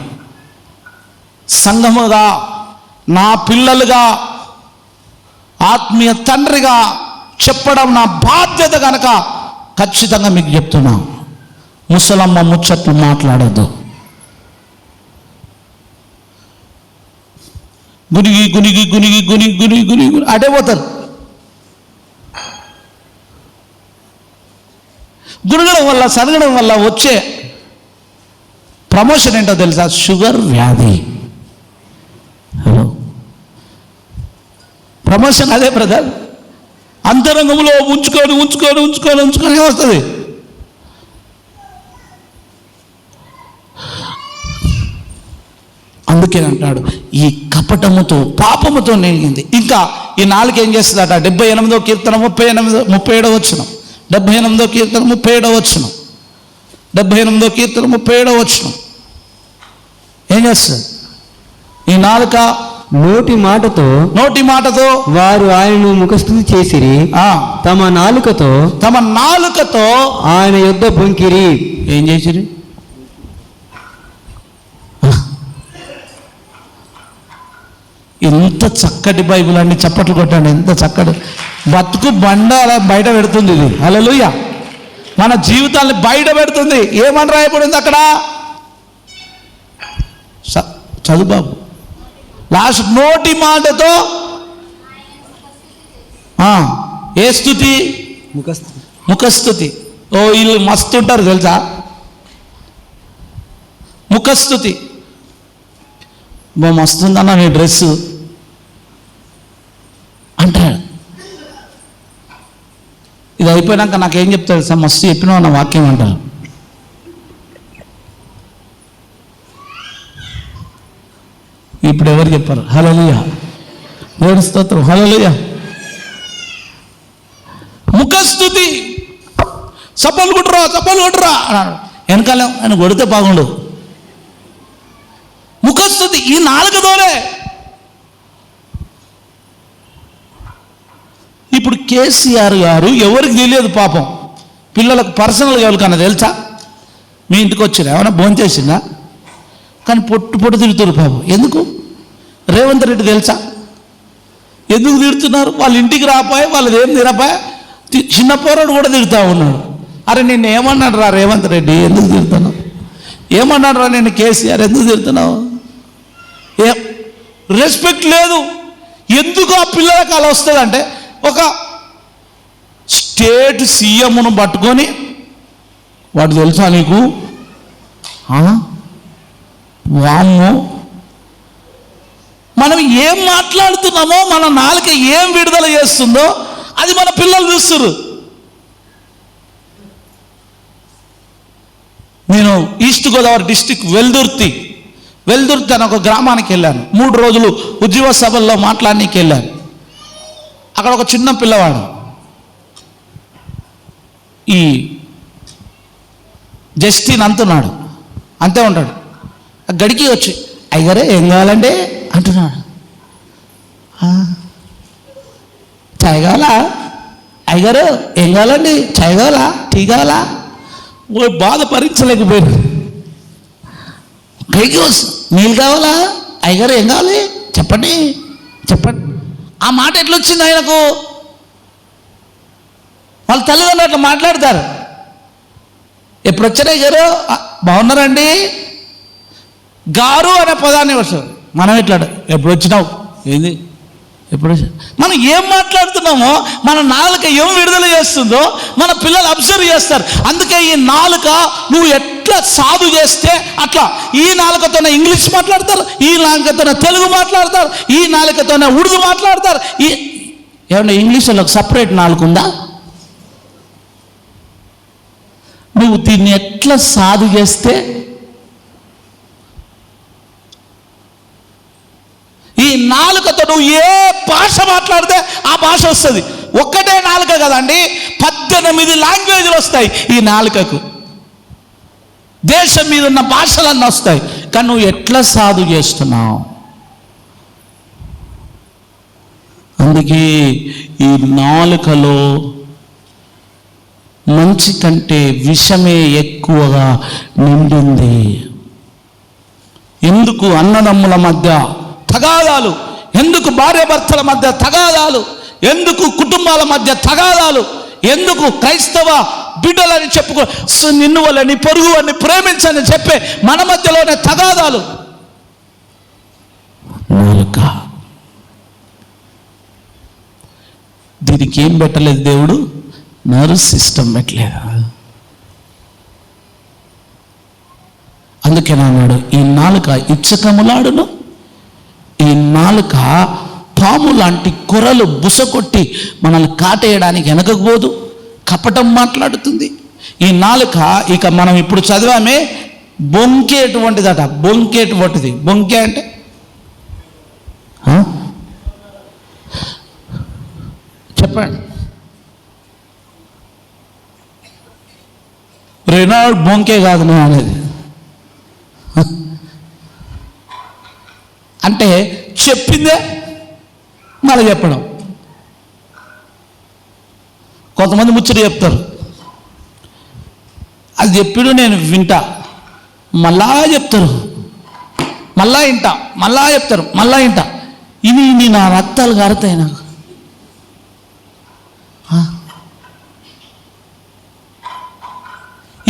సంఘముగా, నా పిల్లలుగా, ఆత్మీయ తండ్రిగా చెప్పడం నా బాధ్యత కనుక ఖచ్చితంగా మీకు చెప్తున్నా, ముసలమ్మ ముచ్చట్లు మాట్లాడద్దు. గునిగి అటే పోతారు. గునగడం వల్ల, సనగడం వల్ల వచ్చే ప్రమోషన్ ఏంటో తెలుసా? షుగర్ వ్యాధి. హలో, ప్రమోషన్ అదే బ్రదర్. అంతరంగంలో ఉంచుకొని వస్తుంది. అందుకే అంటాడు, ఈ కపటముతో పాపముతో నిండింది. ఇంకా ఈ నాలుక ఏం చేస్తుందట? 78వ కీర్తన 37వ వచనం. 78వ కీర్తన 37వ వచనం. 78వ కీర్తన 37వ వచనం ఏం చేస్తుంది? ఈ నాలుక నోటి మాటతో వారు ఆయనను ముఖస్తుతి చేసిరి. తమ నాలుకతో ఆయన యొద్ద బొంకిరి. ఏం చేసిరి? ఎంత చక్కటి బైబిల్ అండి. చప్పట్లు కొట్టండి. ఎంత చక్కటి బతుకు బండ అలా బయట పెడుతుంది ఇది. హల్లెలూయా. మన జీవితాన్ని బయట పెడుతుంది. ఏమని రాయబడింది అక్కడ? చదువు బాబు. లాస్ట్ నోటి మాటతో ఏ స్తుతి? ముఖస్తుతి. ఓ వీళ్ళు మస్తు ఉంటారు తెలుసా? ముఖస్తుతి. మస్తుందన్న నీ డ్రెస్సు అంటాడు. ఇది అయిపోయినాక నాకేం చెప్తాడు? సార్ మస్తు చెప్పినావు నా వాక్యం అంటారు. ఇప్పుడు ఎవరు చెప్పారు? హల్లెలూయా, దేవుని స్తోత్రం, హల్లెలూయా. ముఖస్తుతి. చప్పలు కొట్టురా అన్నాడు. వెనకాల ఆయన కొడితే బాగుండు. ముఖస్తుతి ఈ నాలుకతోనే. ఇప్పుడు కేసీఆర్ గారు ఎవరికి తెలియదు పాపం. పిల్లలకు పర్సనల్గా ఎవరికన్నా తెలుసా? మీ ఇంటికి వచ్చినా ఏమైనా భోంచేసిందా? కానీ పొట్టు తిరుగుతారు పాపం. ఎందుకు? రేవంత్ రెడ్డి తెలుసా? ఎందుకు తిడుతున్నారు? వాళ్ళ ఇంటికి రాపాయి, వాళ్ళది ఏం తిరపాయి. చిన్న పోరాడు కూడా తిడుతూ ఉన్నాడు. అరే నిన్ను ఏమన్నాడు రా రేవంత్ రెడ్డి, ఎందుకు తిడుతున్నావు? ఏమన్నాడు రా నేను కేసీఆర్, ఎందుకు తిడుతున్నావు? ఏ రెస్పెక్ట్ లేదు. ఎందుకు ఆ పిల్లలకు అలా వస్తుందంటే, ఒక స్టేట్ సీఎంను పట్టుకొని వాడు తెలుసా నీకు, వామ్మో, మనం ఏం మాట్లాడుతున్నామో, మన నాలుక ఏం విడుదల చేస్తుందో అది మన పిల్లలు చూస్తున్నారు. నేను ఈస్ట్ గోదావరి డిస్టిక్ వెల్దుర్తి అని ఒక గ్రామానికి వెళ్ళాను. 3 రోజులు ఉద్యోగ సభల్లో మాట్లాడడానికి వెళ్ళాను. అక్కడ ఒక చిన్న పిల్లవాడు ఈ జస్టిన్ అంటున్నాడు, అంతే ఉంటాడు. గడికి వచ్చి అయ్యగారే ఏం కావాలండి అంటున్నాడు. చాయ్ కావాలా అయ్యగారు, ఏం కావాలండి, చాయ్ కావాలా, టీ కావాలా? బాధ భరించలేకపోయాడు. గడికి వస్తుంది, నీళ్ళు కావాలా అయ్యగారు, ఏం కావాలి చెప్పండి చెప్పండి. ఆ మాట ఎట్లొచ్చింది ఆయనకు? వాళ్ళ తల్లిదండ్రులు అట్లా మాట్లాడతారు. ఎప్పుడు వచ్చారు అయ్యారు, బాగున్నారండి, గారు అనే పదాన్ని వస్తారు. మనం ఎట్లా ఎప్పుడు వచ్చినావు, ఏంది ఎప్పుడు వచ్చా. మనం ఏం మాట్లాడుతున్నామో, మన నాలుక ఏం విడుదల చేస్తుందో మన పిల్లలు అబ్జర్వ్ చేస్తారు. అందుకే ఈ నాలుక నువ్వు ఎట్లా సాధు చేస్తే అట్లా. ఈ నాలుకతోనే ఇంగ్లీష్ మాట్లాడతారు, ఈ నాలుకతోనే తెలుగు మాట్లాడతారు, ఈ నాలుకతోనే ఉర్దూ మాట్లాడతారు. ఏమన్నా ఇంగ్లీష్ వాళ్ళకి సపరేట్ నాలుక ఉందా? నువ్వు దీన్ని ఎట్లా సాధు చేస్తే, ఈ నాలుకతో నువ్వు ఏ భాష మాట్లాడితే ఆ భాష వస్తుంది. ఒక్కటే నాలుక కదండి, 18 లాంగ్వేజ్లు వస్తాయి ఈ నాలుకకు. దేశం మీద ఉన్న భాషలన్నీ వస్తాయి. కానీ నువ్వు ఎట్లా సాధు చేస్తున్నావు? అందుకే ఈ నాలుకలో మంచి కంటే విషమే ఎక్కువగా నిండింది. ఎందుకు అన్నదమ్ముల మధ్య తగాదాలు, ఎందుకు భార్యాభర్తల మధ్య తగాదాలు, ఎందుకు కుటుంబాల మధ్య తగాదాలు, ఎందుకు క్రైస్తవ బిడ్డలని చెప్పుకో, నిన్ను వాళ్ళని పొరుగు అని ప్రేమించని చెప్పే మన మధ్యలోనే తగాదాలు. నాలుక, దీనికి ఏం పెట్టలేదు దేవుడు? నర్వ్ సిస్టమ్ పెట్టలేదు. అందుకే అన్నాడు, ఈ నాలుక ఇచ్చకములాడును, ఈ నాలుక పాము లాంటి కొరలు బుసకొట్టి మనల్ని కాటేయడానికి వెనకపోదు, కపటం మాట్లాడుతుంది. ఈ నాలుక ఇక మనం ఇప్పుడు చదివామే, బొంకేటువంటిదట. బొంకేటువంటిది. బొంకే అంటే చెప్పండి. రెనాల్డ్ బొంకే కాదు నేను అనేది. అంటే చెప్పిందే మళ్ళీ చెప్పడం. కొంతమంది ముచ్చట చెప్తారు, అది చెప్పిడు నేను వింటా, మళ్ళా చెప్తారు, మళ్ళా వింటా, మళ్ళా చెప్తారు, మళ్ళా వింటా. ఇవి నా రక్తాలు కారుతాయి నాకు.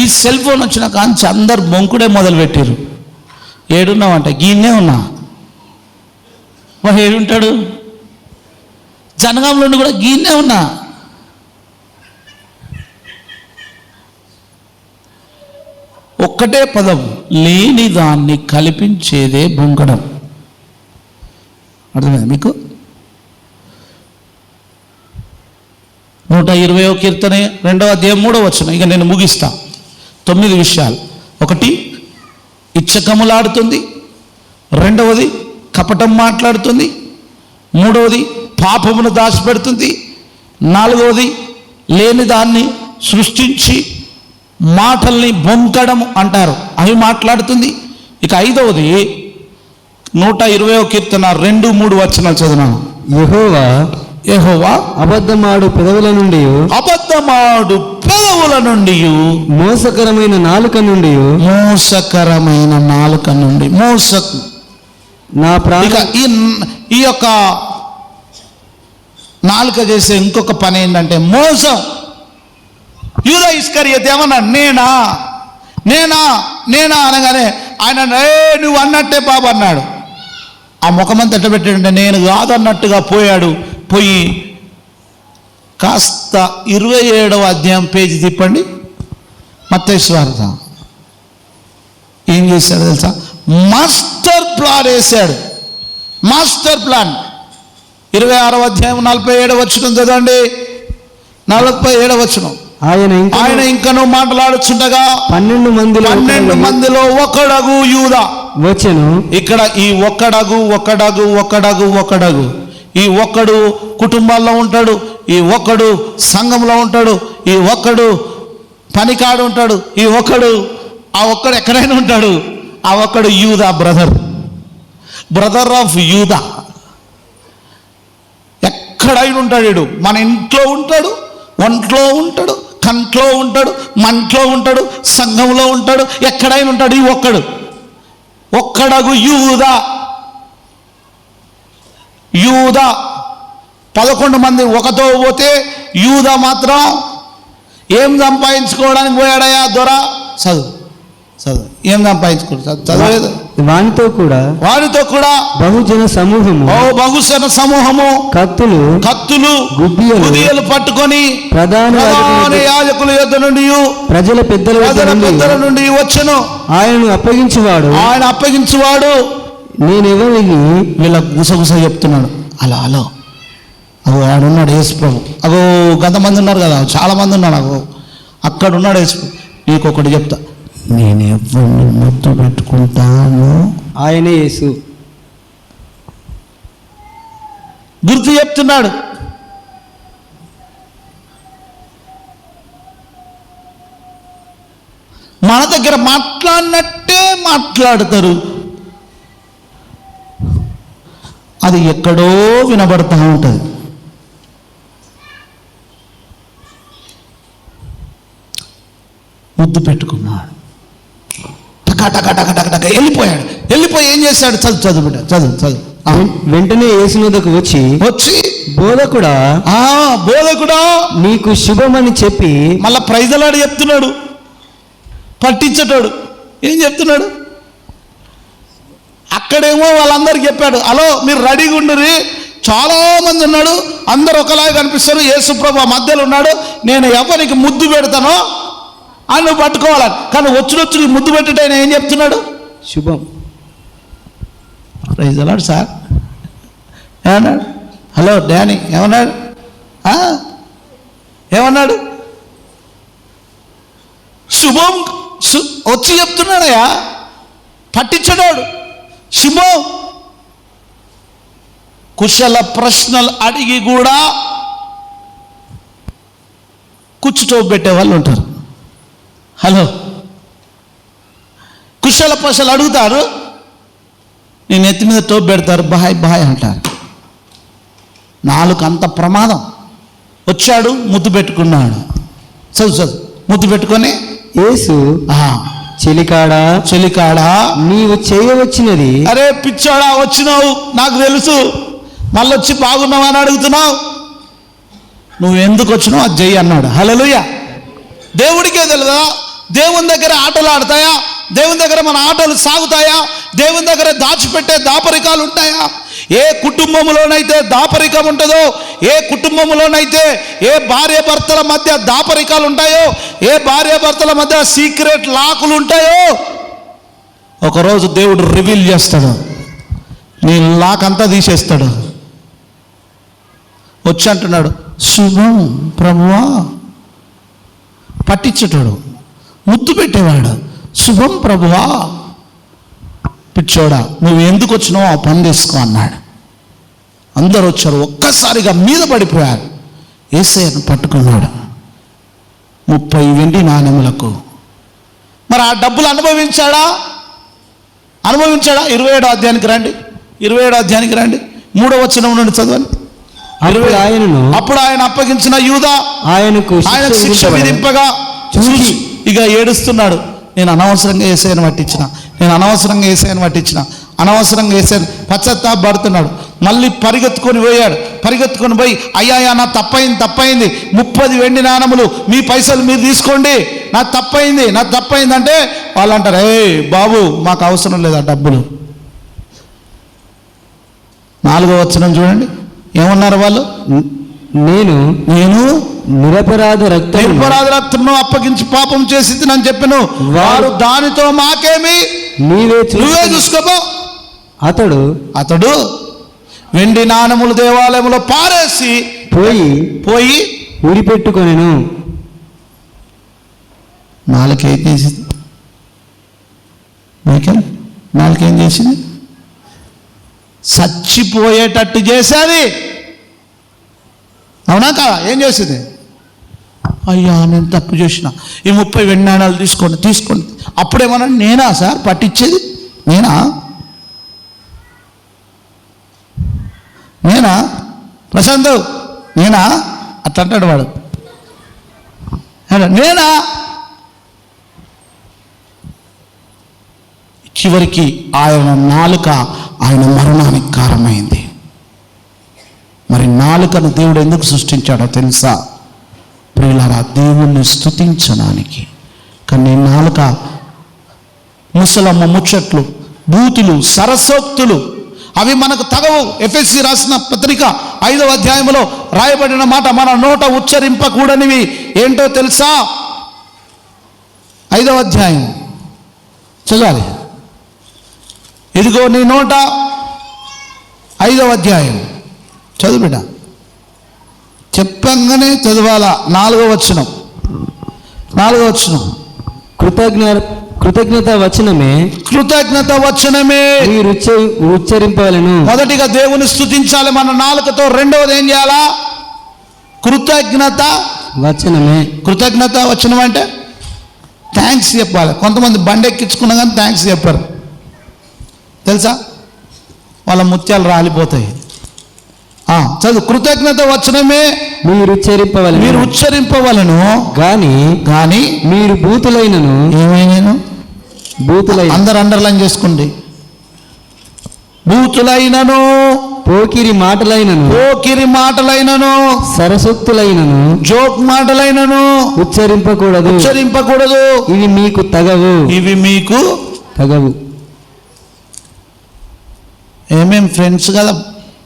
ఈ సెల్ ఫోన్ వచ్చిన కాంచి అందరు బొంకుడే మొదలుపెట్టారు. ఏడున్నావంటే గీనే ఉన్నా. వాడు ఏడుంటాడు? జనగాంలో కూడా గీనే ఉన్నా. ఒక్కటే పదం, లేని దాన్ని కల్పించేదే బొంకడం. అర్థమైంది మీకు? 120వ కీర్తన 2వ అధ్యాయం 3వ వచనం. ఇక నేను ముగిస్తా. 9 విషయాలు. 1, ఇచ్చకములాడుతుంది. 2వది కపటం మాట్లాడుతుంది. 3వది పాపమును దాచిపెడుతుంది. 4వది లేని దాన్ని సృష్టించి మాటల్ని బొంకడం అంటారు, అవి మాట్లాడుతుంది. ఇక 5వది 120వ కీర్తన 2, 3 వచనాలు చదివాను. యెహోవా అబద్ధమాడు పెదవుల నుండి మోసకరమైన నాలుక నుండి నా ప్రాణ. ఈ యొక్క నాలుక చేసే ఇంకొక పని ఏంటంటే మోసం. యూదా ఇస్కరియోతు ఏమన్నాడు? నేనా నేనా నేనా అనగానే ఆయన నువ్వు అన్నట్టే బాబు అన్నాడు. ఆ ముఖమంతా ఎట్ట పెట్టాడంటే నేను కాదన్నట్టుగా పోయాడు. పోయి కాస్త 27వ అధ్యాయం పేజీ తిప్పండి. మత్తయి సువార్త. ఏం చేశాడు తెలుసా? మాస్టర్ ప్లాన్ వేశాడు. Master plan. 26వ అధ్యాయం 47వ వచనం చదవండి. 47వ వచనం. ఆయన ఇంకను మాట్లాడుచుండగా 12 మందిలో ఒకడగు యూదా వచ్చెను. ఇక్కడ ఈ ఒక్కడగు ఈ ఒక్కడు కుటుంబాల్లో ఉంటాడు, ఈ ఒక్కడు సంఘంలో ఉంటాడు, ఈ ఒక్కడు పనికాడు ఉంటాడు, ఈ ఒక్కడు ఆ ఒక్కడు ఎక్కడైనా ఉంటాడు. ఆ ఒక్కడు యూదా బ్రదర్ ఆఫ్ యూదా. ఎక్కడైనా ఉంటాడు వీడు. మన ఇంట్లో ఉంటాడు, ఒంట్లో ఉంటాడు, కంట్లో ఉంటాడు, మంట్లో ఉంటాడు, సంఘంలో ఉంటాడు, ఎక్కడైనా ఉంటాడు. ఈ ఒక్కడగు యూదా 11 మంది ఒకతో పోతే యూదా మాత్రం ఏం సంపాదించుకోవడానికి పోయాడయా దొర? చదువు ఏం సంపాదించుకోడు? చదవలేదు. వానితో కూడా బహుజన సమూహము కత్తులు గుదియలు పట్టుకొని ప్రధాన యాజకుల యొద్ద నుండి ప్రజల పెద్దల నుండి వచ్చెను. ఆయన అప్పగించువాడు నేనెవరిని వీళ్ళ గుసగుస చెప్తున్నాడు. అలో అగో ఆడున్నాడు యేసు ప్రభు. అగో కొంతమంది ఉన్నారు కదా, చాలా మంది ఉన్నారు. అగో అక్కడ ఉన్నాడు యేసు ప్రభు. నీకొకటి చెప్తా, నేను ఎవరిని ముద్దు పెట్టుకుంటాను? ఆయనే యేసు. గుర్తు చెప్తున్నాడు. మన దగ్గర మాట్లాడినట్టే మాట్లాడతారు. అది ఎక్కడో వినబడుతూ ఉంటుంది. ముద్దు పెట్టుకున్నాడు, టక వెళ్ళిపోయి ఏం చేశాడు? చదువు. వెంటనే యేసునొద్దకు వచ్చి బోధకుడా నీకు శుభమని చెప్పి మళ్ళా ప్రైజలాడు చెప్తున్నాడు. పట్టించటాడు. ఏం చెప్తున్నాడు? అక్కడేమో వాళ్ళందరికీ చెప్పాడు, హలో మీరు రెడీగా ఉండరు, చాలా మంది ఉన్నాడు, అందరు ఒకలాగా కనిపిస్తారు, యేసుప్రభు మధ్యలో ఉన్నాడు, నేను ఎవరికి ముద్దు పెడతానో అని నువ్వు పట్టుకోవాలని. కానీ వచ్చి ముద్దు పెట్టేటైనా ఏం చెప్తున్నాడు? శుభం. ప్రైజ్ అలాడు సార్ ఏమన్నాడు? హలో డానీ ఏమన్నాడు? శుభం వచ్చి చెప్తున్నాడయా, పట్టించడాడు. శుభం. కుశల ప్రశ్నలు అడిగి కూడా కుచ్చుటో పెట్టే వాళ్ళు ఉంటారు. హలో, కుశల ప్రశ్నలు అడుగుతారు, నేను ఎత్తి మీద టోపు పెడతారు, బాయ్ అంటారు. నాలుగు అంత ప్రమాదం. వచ్చాడు, ముద్దు పెట్టుకున్నాడు. చదువు ముద్దు పెట్టుకొని యేసు చెలికాడా నీవు చేయవచ్చినది. అరే పిచ్చోడా, వచ్చినావు నాకు తెలుసు, మళ్ళొచ్చి బాగున్నావు అని అడుగుతున్నావు. నువ్వు ఎందుకు వచ్చినావు అది చెయ్యి అన్నాడు. హల్లెలూయా. దేవుడికే తెలుదా? దేవుని దగ్గర ఆటలు ఆడతాయా? దేవుని దగ్గర మన ఆటలు సాగుతాయా? దేవుని దగ్గర దాచిపెట్టే దాపరికాలు ఉంటాయా? ఏ కుటుంబంలోనైతే దాపరికం ఉంటుందో, ఏ కుటుంబంలోనైతే ఏ భార్యాభర్తల మధ్య దాపరికాలు ఉంటాయో, ఏ భార్యాభర్తల మధ్య సీక్రెట్ లాకులు ఉంటాయో, ఒకరోజు దేవుడు రివీల్ చేస్తాడు. నీ లాక్ అంతా తీసేస్తాడు. వచ్చి అంటున్నాడు, శుభం ప్రభువా. పట్టించేటాడు, ముద్దు పెట్టేవాడు. శుభం ప్రభువా. పిచ్చోడా, నువ్వు ఎందుకు వచ్చినావు ఆ పని తీసుకో అన్నాడు. అందరూ వచ్చారు, ఒక్కసారిగా మీద పడిపోయారు. యేసయ్యను పట్టుకున్నాడు 30 వెండి నాణెములకు. మరి ఆ డబ్బులు అనుభవించాడా? 27వ అధ్యాయానికి రండి, 3వ వచనం నుండి చదవండి. అప్పుడు ఆయన అప్పగించిన యూదా ఆయనకు శిక్ష విధింపగా చూసి ఇక ఏడుస్తున్నాడు. నేను అనవసరంగా యేసయ్యను పట్టించిన, అనవసరంగా యేసయ్యను పట్టించిన, పశ్చాత్తాపడుతున్నాడు. మళ్ళీ పరిగెత్తుకొని పోయాడు. పరిగెత్తుకొని పోయి అయ్యా నా తప్పైంది 30 వెండి నాణములు మీ పైసలు మీరు తీసుకోండి, నా తప్పైంది అంటే వాళ్ళు అంటారు, ఏ బాబు మాకు అవసరం లేదు ఆ డబ్బులు. 4వ వచనం చూడండి, ఏమన్నారు వాళ్ళు? నేను నిరపరాధ రక్తమును అప్పగించి పాపం చేసి నన్ను చెప్పాను, వారు దానితో మాకేమి, నువ్వే చూసుకోపో. అతడు వెండి నాణములు దేవాలయంలో పారేసి పోయి ఉరిపెట్టుకొనెను. నాలుకేం చేసింది? నాలుకేం చేసింది? చచ్చిపోయేటట్టు చేసేది. అవునా కాదా? ఏం చేసేది? అయ్యా నేను తప్పు చేసిన, ఈ 30 వెండి నాణాలు తీసుకోండి. అప్పుడేమన్నా నేనా సార్ పట్టించేది? నేనా ప్రశాంత్? నేనా? అట్లా అంటాడు వాడు. నేనా? చివరికి ఆయన నాలుక ఆయన మరణానికి కారణమైంది. మరి నాలుకను దేవుడు ఎందుకు సృష్టించాడో తెలుసా? ప్రియులారా, దేవుణ్ణి స్తుతించడానికి. కానీ నాలుక ముసలమ్మ ముచ్చట్లు, బూతులు, సరసోక్తులు అవి మనకు తగవు. ఎఫెసీ రాసిన పత్రిక 5వ అధ్యాయంలో రాయబడిన మాట, మన నోట ఉచ్చరింపకూడనివి ఏంటో తెలుసా? 5వ అధ్యాయం చదవాలి. ఇదిగో నీ నోట, 5వ అధ్యాయం చదువు బిడ్డ, చెప్పంగానే చదవాలా. 4వ వచనం కృతజ్ఞత వచనమే మీరు ఉచ్చరింపవలెను. మొదటిగా దేవుని స్తుతించాలి మన నాలుకతో. రెండవది ఏం చేయాలా? కృతజ్ఞత వచనం అంటే థ్యాంక్స్ చెప్పాలి. కొంతమంది బండి ఎక్కించుకున్నా కానీ థ్యాంక్స్ చెప్పారు తెలుసా? వాళ్ళ ముత్యాలు రాలిపోతాయి. చదువు. కృతజ్ఞత వచనమే మీరు ఉచ్చరింపవలను గాని మీరు బూతులైనను. ఏమైనా బూతులైన అందరు అండర్లైన్ చేసుకోండి. బూతులైనను, పోకిరి మాటలైనను, సరసొత్తులైనను, జోక్ మాటలైనను ఉచ్చరింపకూడదు. ఇవి మీకు తగవు.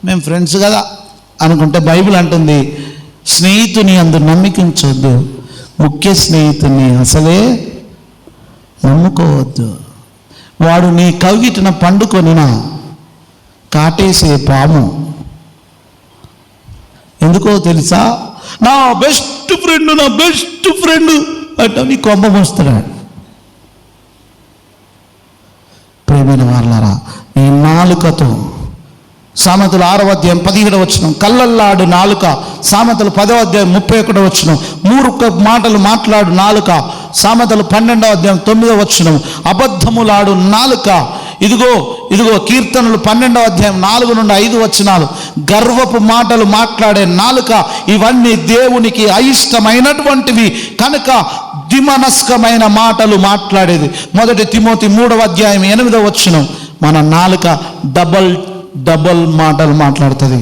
మేము ఫ్రెండ్స్ కదా అనుకుంటే బైబిల్ అంటుంది, స్నేహితుని అందు నమ్మికించొద్దు, ముఖ్య స్నేహితుని అసలే నమ్ముకోవద్దు. వాడు నీ కవిగిటిన పండుకొనిన కాటేసే పాము. ఎందుకో తెలుసా? నా బెస్ట్ ఫ్రెండ్ అంటే నీ కొమ్మ మోస్తున్నాడు. ప్రియమైన వారలారా, నీ నాలుకతో సామెతలు 6వ అధ్యాయం 17వ వచనం, కళ్ళల్లాడు నాలుక. సామెతలు 10వ అధ్యాయం 31వ వచనం, 3 మాటలు మాట్లాడు నాలుక. సామెతలు 12వ అధ్యాయం 9వ వచనం, అబద్ధములాడు నాలుక. ఇదిగో కీర్తనలు 12వ అధ్యాయం 4 నుండి 5 వచనాలు, గర్వపు మాటలు మాట్లాడే నాలుక. ఇవన్నీ దేవునికి అయిష్టమైనటువంటివి కనుక దిమనస్కమైన మాటలు మాట్లాడేది. 1 తిమోతి 3వ అధ్యాయం 8వ వచనం, మన నాలుక డబల్ మాటలు మాట్లాడుతుంది,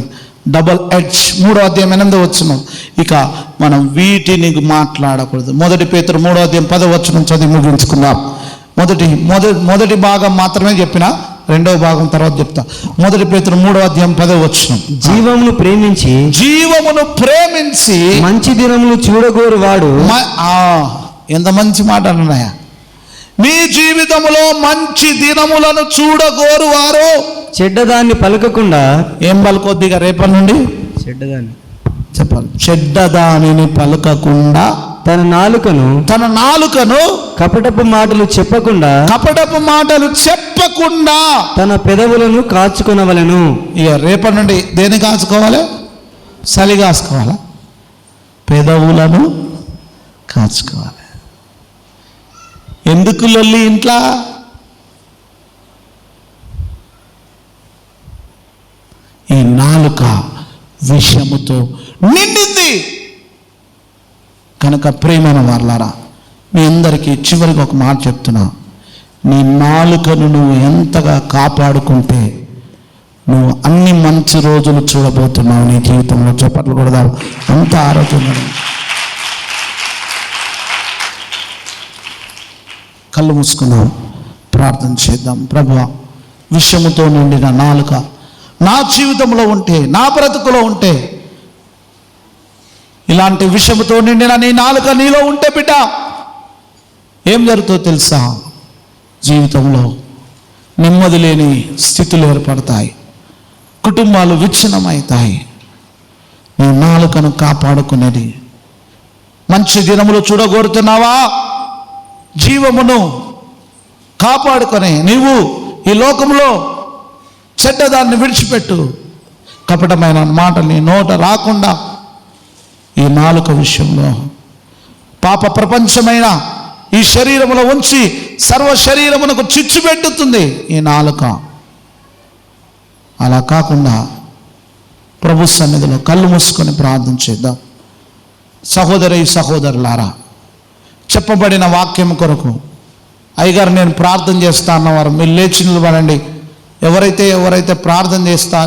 డబల్ ఎడ్జ్. 3వ అధ్యాయం 8వ వచనం. ఇక మనం వీటిని మాట్లాడకూడదు. 1 పేతురు 3వ అధ్యాయం 10వ వచనం చదివి ముగించుకుందాం. మొదటి భాగం మాత్రమే చెప్పిన, రెండవ భాగం తర్వాత చెప్తా. 1 పేతురు 3వ అధ్యాయం 10వ వచనం, జీవమును ప్రేమించి మంచి దినములు చూడగోరు వాడు. ఎంత మంచి మాట అన్నాయా! మీ జీవితంలో మంచి దినములను చూడగోరు వారు చెడ్డదాన్ని పలకకుండా. ఏం పలుకొద్దిగా రేపటి నుండి? చెడ్డదాన్ని చెప్పాలి. చెడ్డదానిని పలకకుండా తన నాలుకను కపటపు మాటలు చెప్పకుండా తన పెదవులను కాచుకొనవలెను. ఇక రేపటి నుండి దేన్ని కాచుకోవాలి? చలి కాచుకోవాలా? పెదవులను కాచుకోవాలి. ఎందుకు లొల్లి ఇంట్లో? ఈ నాలుక విషముతో నిండింది కనుక ప్రియమైన వారలారా, మీ అందరికీ చివరికి ఒక మాట చెప్తున్నా. నీ నాలుకను నువ్వు ఎంతగా కాపాడుకుంటే నువ్వు అన్ని మంచి రోజులు చూడబోతున్నావు నీ జీవితంలో. చప్పట్లు కొడదాం. అంత ఆరోగ్యంగా కళ్ళు మూసుకుందాం, ప్రార్థన చేద్దాం. ప్రభువా, విషముతో నిండిన నాలుక నా జీవితంలో ఉంటే, నా బ్రతుకులో ఉంటే, ఇలాంటి విషముతో నిండిన నీ నాలుక నీలో ఉంటే బిడ్డ ఏం జరుగుతుందో తెలుసా? జీవితంలో నెమ్మది లేని స్థితులు ఏర్పడతాయి, కుటుంబాలు విచ్ఛిన్నమవుతాయి. నీ నాలుకను కాపాడుకునేది. మంచి దినములు చూడగోరుతున్నావా? జీవమును కాపాడుకొని నీవు ఈ లోకంలో చెడ్డదాన్ని విడిచిపెట్టు. కపటమైన మాటలు నీ నోట రాకుండా ఈ నాలుక విషయంలో పాప ప్రపంచమైన ఈ శరీరములో ఉంచి సర్వ శరీరమునకు చిచ్చు పెట్టుతుంది ఈ నాలుక. అలా కాకుండా ప్రభు సన్నిధిలో కళ్ళు మూసుకొని ప్రార్థన చేద్దాం. సహోదరులారా, చెప్పబడిన వాక్యం కొరకు అయ్యగారు నేను ప్రార్థన చేస్తా అన్నవారు మీరు లేచి నిలబడండి. ఎవరైతే ప్రార్థన చేస్తా